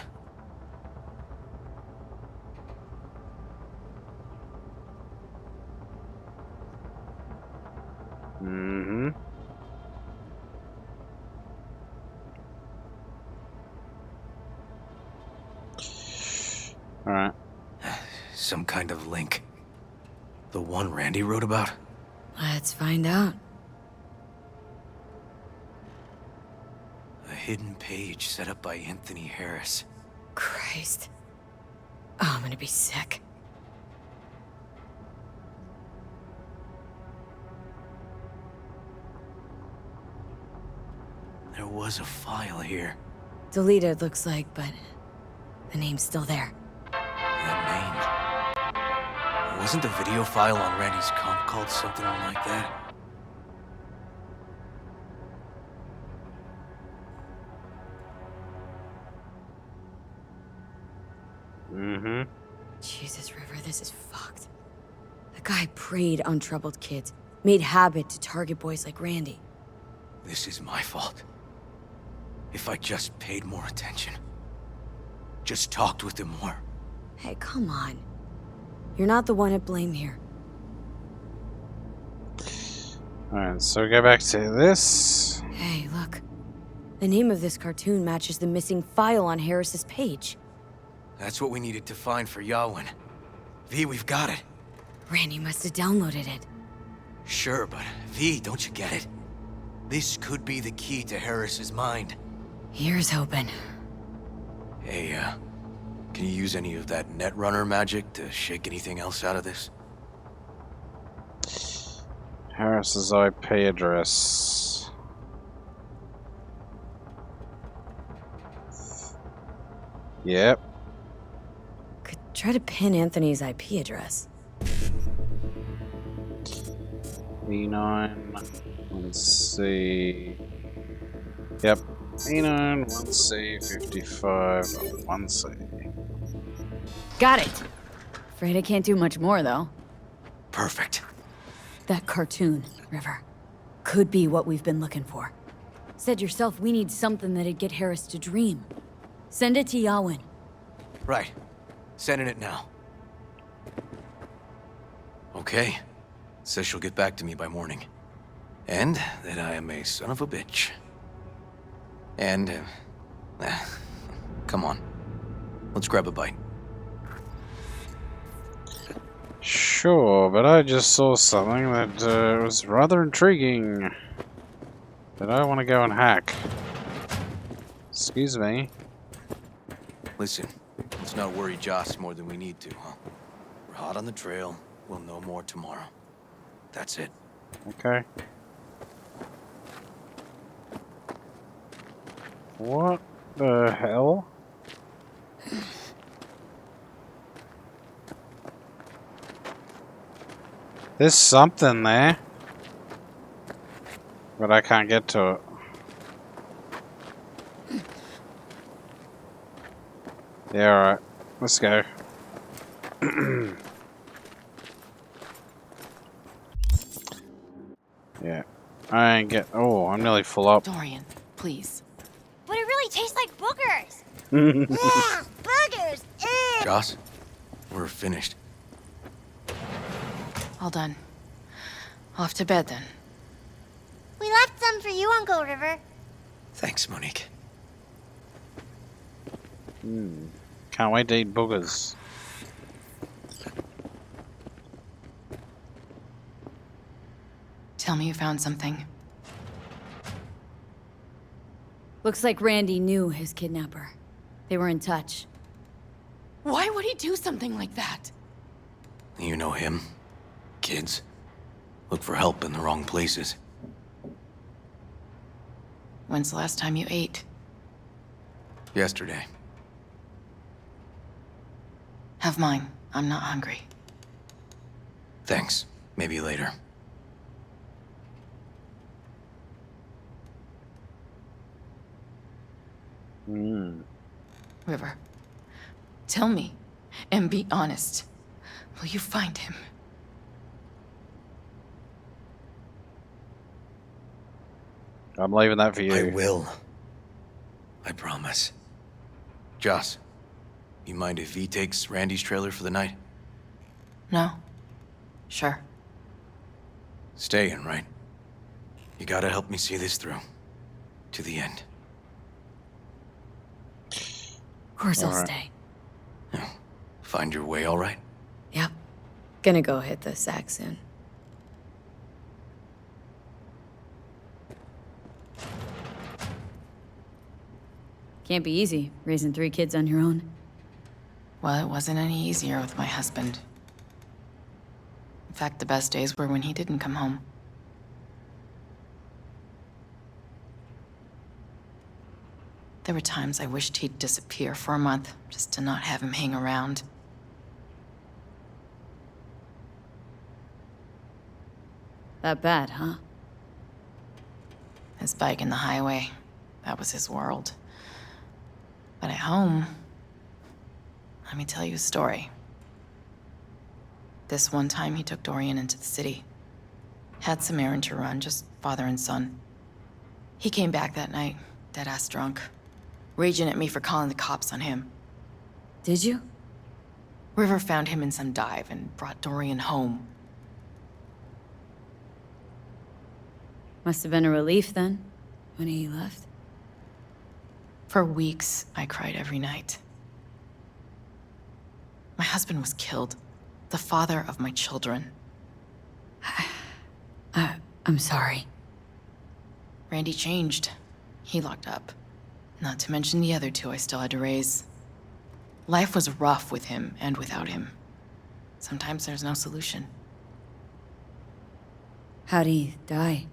Alright. Some kind of link. The one Randy wrote about? Let's find out. A hidden page set up by Anthony Harris. Christ. Oh, I'm gonna be sick. There was a file here. Deleted, looks like, but the name's still there. That name. Wasn't the video file on Randy's comp called something like that? Jesus, River, this is fucked. The guy preyed on troubled kids, made habit to target boys like Randy. This is my fault. If I just paid more attention. Just talked with him more. Hey, come on. You're not the one at blame here. Alright, so we go back to this. Hey, look. The name of this cartoon matches the missing file on Harris's page. That's what we needed to find for Yawin. V, we've got it. Randy must have downloaded it. Sure, but V, don't you get it? This could be the key to Harris's mind. Here's hoping. Hey, can you use any of that Netrunner magic to shake anything else out of this? Harris's IP address. Yep. Could try to pin Anthony's IP address. E9, 1C. Yep. E9, 1C, 55, 1C. Got it! Afraid I can't do much more, though. Perfect. That cartoon, River, could be what we've been looking for. Said yourself we need something that'd get Harris to dream. Send it to Yawin. Right. Sending it now. Okay. Says she'll get back to me by morning. And that I am a son of a bitch. And, come on. Let's grab a bite. Sure, but I just saw something that was rather intriguing. That I want to go and hack. Excuse me. Listen, let's not worry Joss more than we need to, huh? We're hot on the trail. We'll know more tomorrow. That's it. Okay. What the hell? There's something there. But I can't get to it. Yeah, alright. Let's go. Yeah. I ain't get... Oh, I'm nearly full up. Dorian, please. But it really tastes like boogers. Yeah, boogers. Joss, we're finished. All done. Off to bed then. We left some for you, Uncle River. Thanks, Monique. Can't wait to eat boogers. Tell me you found something. Looks like Randy knew his kidnapper. They were in touch. Why would he do something like that? You know him. Kids. Look for help in the wrong places. When's the last time you ate? Yesterday. Have mine. I'm not hungry. Thanks. Maybe later. River, tell me, and be honest. Will you find him? I'm leaving that for you. I will. I promise. Joss, you mind if V takes Randy's trailer for the night? No. Sure. Staying, right? You gotta help me see this through. To the end. Of course I'll stay. Find your way all right? Yep. Gonna go hit the sack soon. Can't be easy, raising 3 kids on your own. Well, it wasn't any easier with my husband. In fact, the best days were when he didn't come home. There were times I wished he'd disappear for a month, just to not have him hang around. That bad, huh? His bike in the highway, that was his world. But at home, let me tell you a story. This one time he took Dorian into the city. Had some errand to run, just father and son. He came back that night, dead-ass drunk, raging at me for calling the cops on him. Did you? River found him in some dive and brought Dorian home. Must have been a relief then, when he left. For weeks, I cried every night. My husband was killed. The father of my children. I'm sorry. Randy changed. He locked up. Not to mention the other 2 I still had to raise. Life was rough with him and without him. Sometimes there's no solution. How'd he die?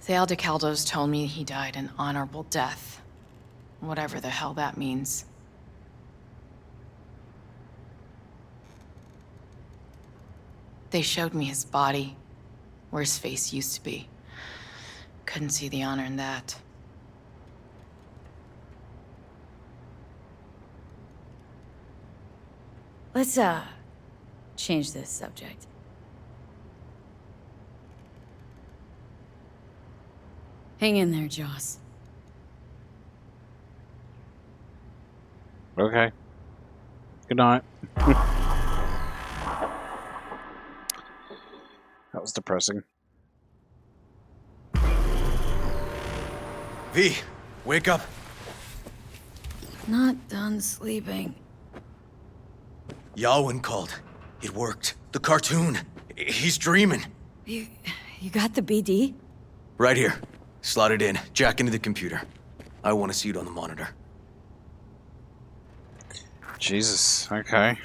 Thale de Caldo's told me he died an honorable death. Whatever the hell that means. They showed me his body, where his face used to be. Couldn't see the honor in that. Let's, change this subject. Hang in there, Joss. Okay. Good night. That was depressing. V, wake up. Not done sleeping. Yawin called. It worked. The cartoon. He's dreaming. You got the BD? Right here. Slot it in. Jack into the computer. I want to see it on the monitor. Jesus, okay.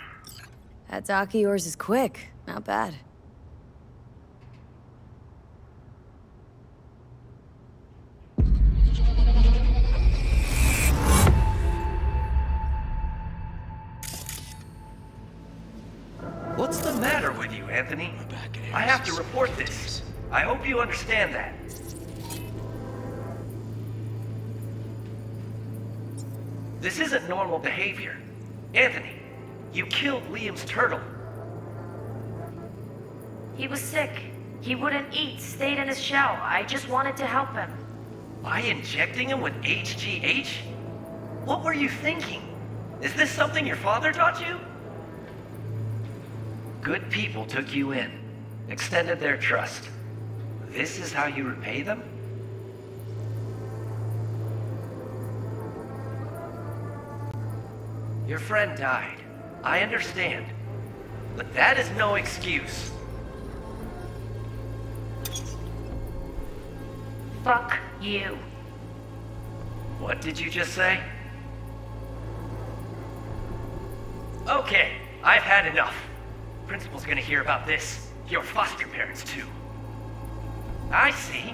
That doc of yours is quick. Not bad. What's the matter with you, Anthony? I have to report this. I hope you understand that. This isn't normal behavior. Anthony, you killed Liam's turtle. He was sick. He wouldn't eat, stayed in his shell. I just wanted to help him. By injecting him with HGH? What were you thinking? Is this something your father taught you? Good people took you in, extended their trust. This is how you repay them? Your friend died. I understand. But that is no excuse. Fuck you. What did you just say? Okay, I've had enough. Principal's gonna hear about this. Your foster parents, too. I see.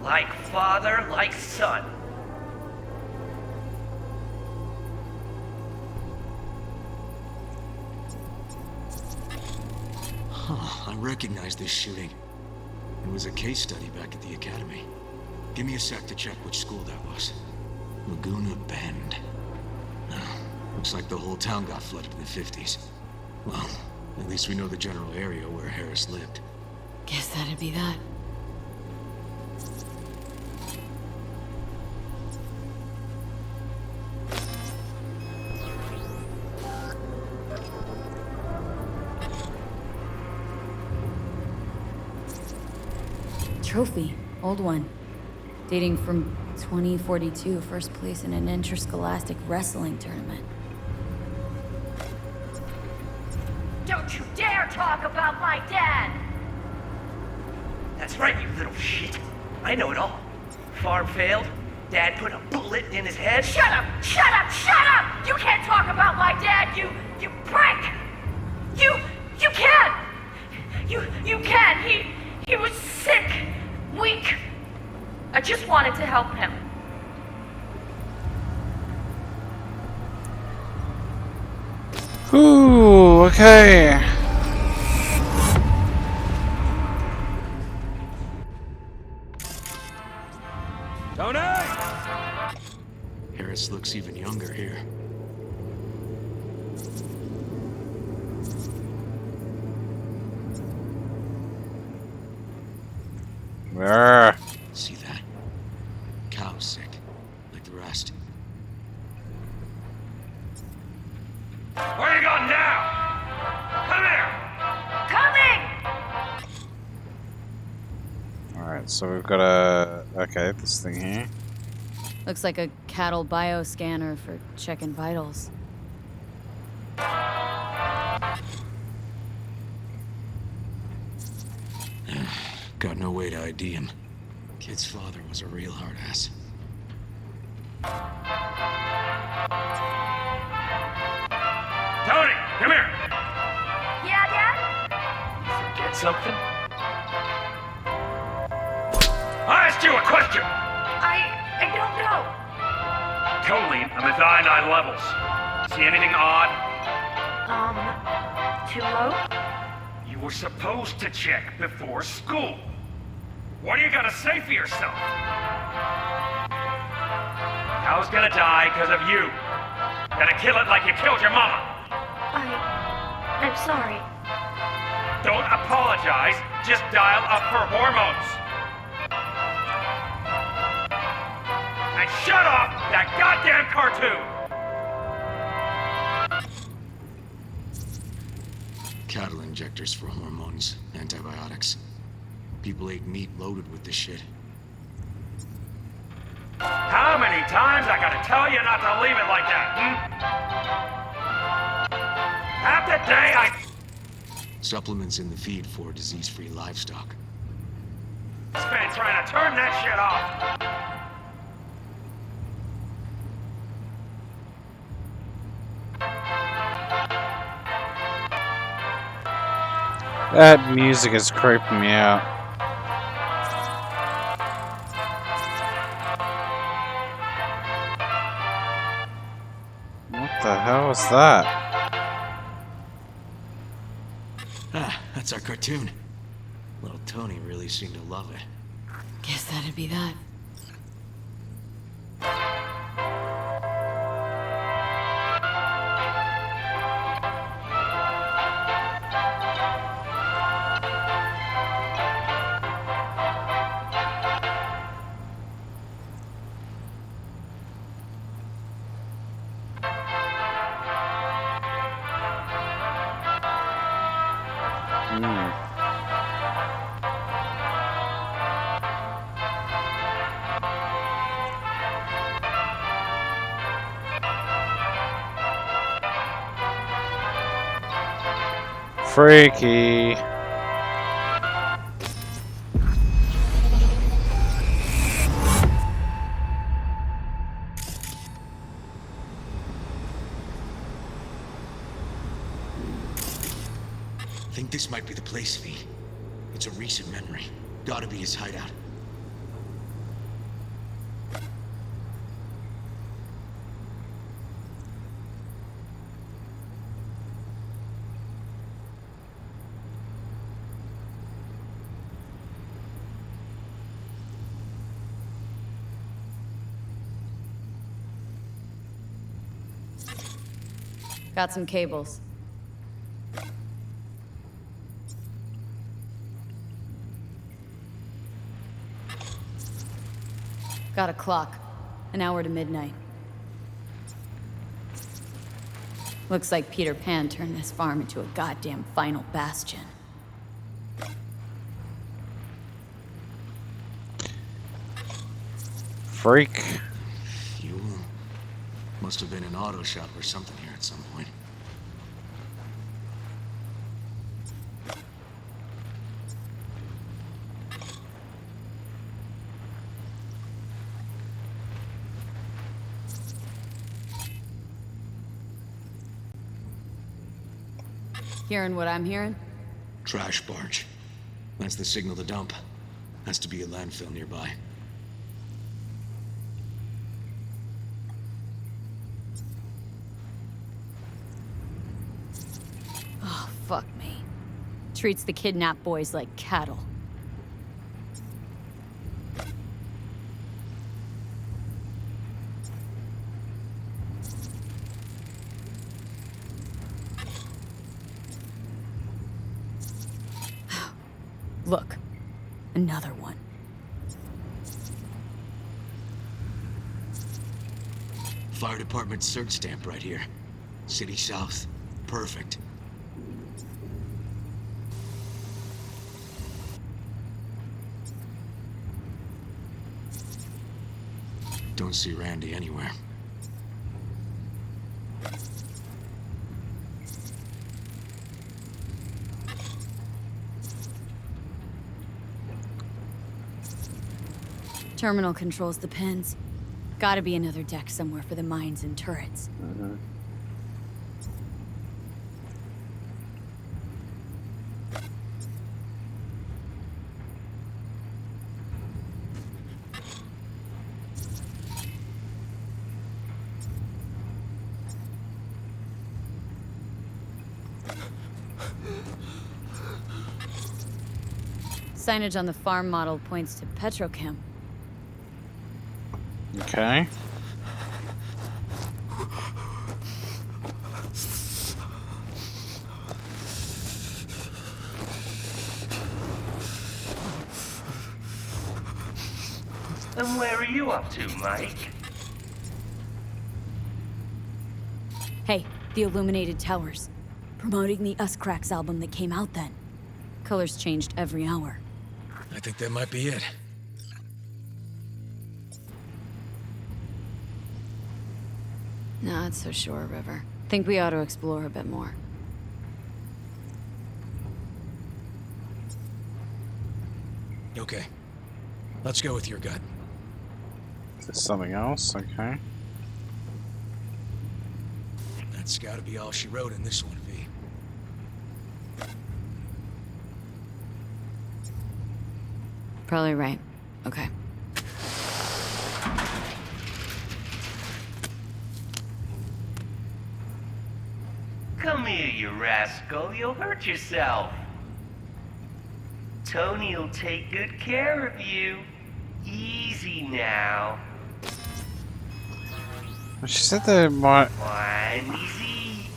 Like father, like son. I recognize this shooting. It was a case study back at the academy. Give me a sec to check which school that was. Laguna Bend. Looks like the whole town got flooded in the 50s. Well, at least we know the general area where Harris lived. Guess that'd be that. Trophy. Old one. Dating from 2042, first place in an interscholastic wrestling tournament. Don't you dare talk about my dad! That's right, you little shit. I know it all. Farm failed. Dad put a bullet in his head. Shut up! Shut up! Shut up! You can't talk about my dad, you prick! You can't! You can't! He was sick, weak. I just wanted to help him. Ooh, okay. Tony! Harris looks even younger here. Where? See that? Cow's sick, like the rest. Where are you going now? Come here! Coming! Alright, so we've got a... Okay, this thing here. Looks like a cattle bioscanner for checking vitals. Got no way to ID him. Kid's father was a real hard ass. something? I asked you a question! I don't know. Totally, I'm at I-9 levels. See anything odd? Too low? You were supposed to check before school. What do you gotta say for yourself? Cal's gonna die because of you. Gonna kill it like you killed your mama. I'm sorry. Don't apologize, just dial up her hormones. And shut off that goddamn cartoon! Cattle injectors for hormones, antibiotics. People ate meat loaded with this shit. How many times I gotta tell you not to leave it like that, Half the day Supplements in the feed for disease-free livestock. spent trying to turn that shit off. That music is creeping me out. What the hell is that? Ah, that's our cartoon. Little Tony really seemed to love it. Guess that'd be that. Freaky. Think this might be the place, V. It's a recent memory. Gotta be his hideout. Got some cables. Got a clock. An hour to midnight. Looks like Peter Pan turned this farm into a goddamn final bastion. Freak. Fuel. Must have been an auto shop or something here at some point. Hearing what I'm hearing? Trash barge. That's the signal to dump. Has to be a landfill nearby. Oh, fuck me. Treats the kidnapped boys like cattle. Look, another one. Fire department search stamp right here. City South. Perfect. Don't see Randy anywhere. Terminal controls the pins. Gotta be another deck somewhere for the mines and turrets. Signage on the farm model points to Petrochem. Okay. And where are you up to, Mike? Hey, the illuminated towers. Promoting the Us Cracks album that came out then. Colors changed every hour. I think that might be it. Not so sure, River. Think we ought to explore a bit more. Okay. Let's go with your gut. Is this something else? Okay. That's gotta be all she wrote in this one, V. Probably right. Okay. Come here, you rascal. You'll hurt yourself. Tony'll take good care of you. Easy now. She said that my... One easy.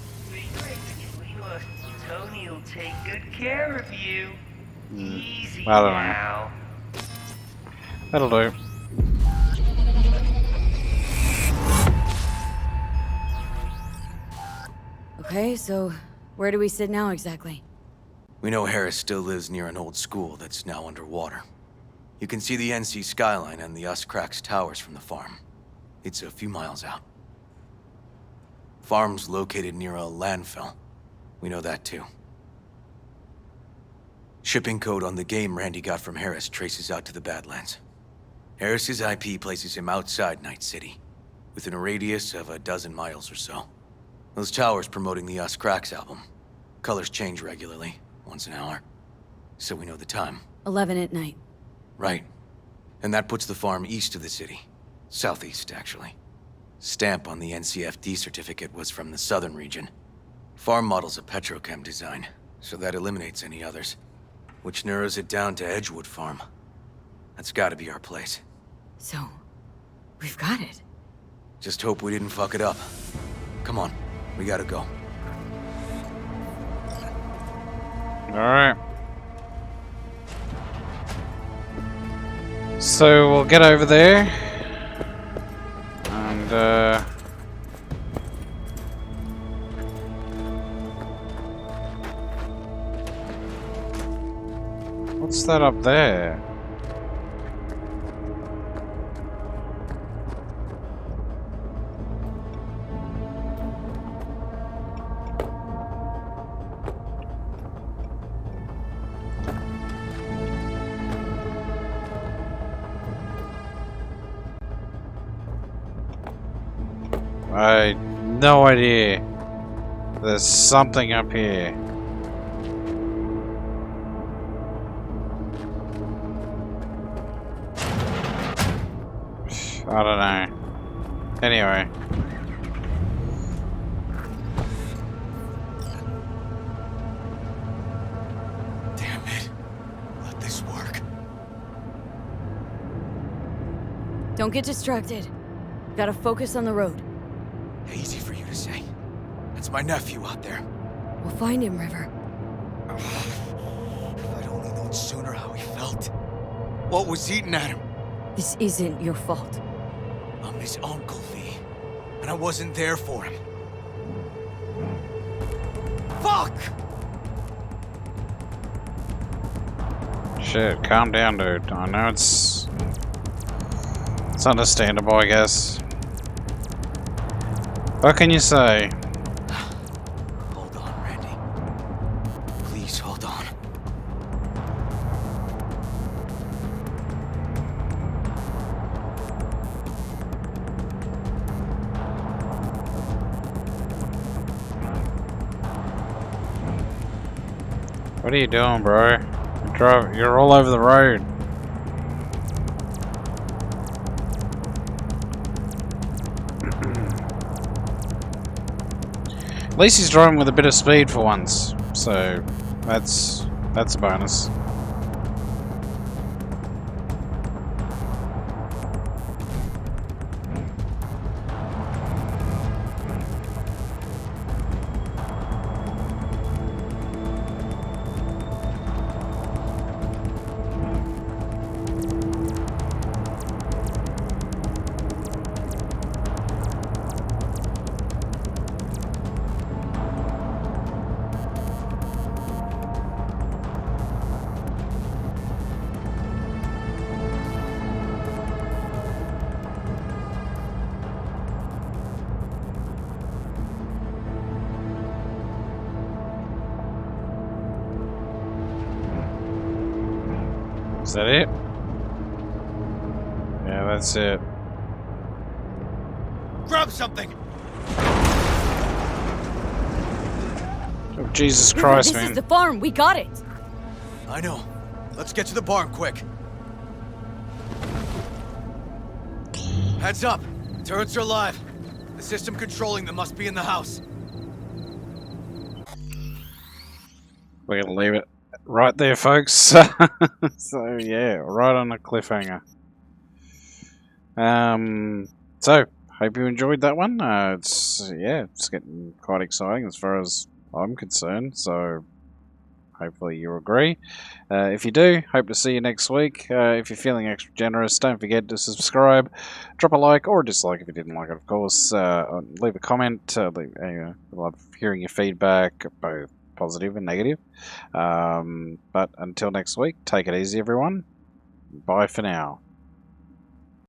Tony'll take good care of you. Easy I don't know. now. That'll do. Okay, so where do we sit now exactly? We know Harris still lives near an old school that's now underwater. You can see the NC skyline and the Us Cracks towers from the farm. It's a few miles out. Farm's located near a landfill. We know that too. Shipping code on the game Randy got from Harris traces out to the Badlands. Harris's IP places him outside Night City, within a radius of 12 miles or so. Those towers promoting the Us Cracks album. Colors change regularly, once an hour. So we know the time. 11 at night. Right. And that puts the farm east of the city. Southeast, actually. Stamp on the NCFD certificate was from the southern region. Farm model's a Petrochem design, so that eliminates any others. Which narrows it down to Edgewood Farm. That's gotta be our place. So, we've got it. Just hope we didn't fuck it up. Come on, we gotta go. Alright. So we'll get over there. And, what's that up there? I no idea. There's something up here. I don't know. Anyway. Damn it. Let this work. Don't get distracted. Gotta focus on the road. Easy for you to say. That's my nephew out there. We'll find him, River. If I'd only known sooner how he felt. What was eating at him? This isn't your fault. I'm his uncle, V. And I wasn't there for him. Fuck! Shit, calm down, dude. I know it's understandable, I guess. What can you say? Hold on, Randy. Please hold on. What are you doing, bro? You're all over the road. At least he's driving with a bit of speed for once, so that's a bonus. Is that it? Yeah, that's it. Grab something! Oh, Jesus River, Christ, this man. is the farm. We got it. I know. Let's get to the barn quick. Heads up. Turrets are live. The system controlling them must be in the house. We're gonna leave it right there, folks. So yeah, right on a cliffhanger. So hope you enjoyed that one. It's getting quite exciting as far as I'm concerned. So hopefully you agree. If you do, hope to see you next week. If you're feeling extra generous, don't forget to subscribe, drop a like or a dislike if you didn't like it, of course. Leave a comment. Love hearing your feedback, both positive and negative. But until next week, take it easy, everyone. Bye for now.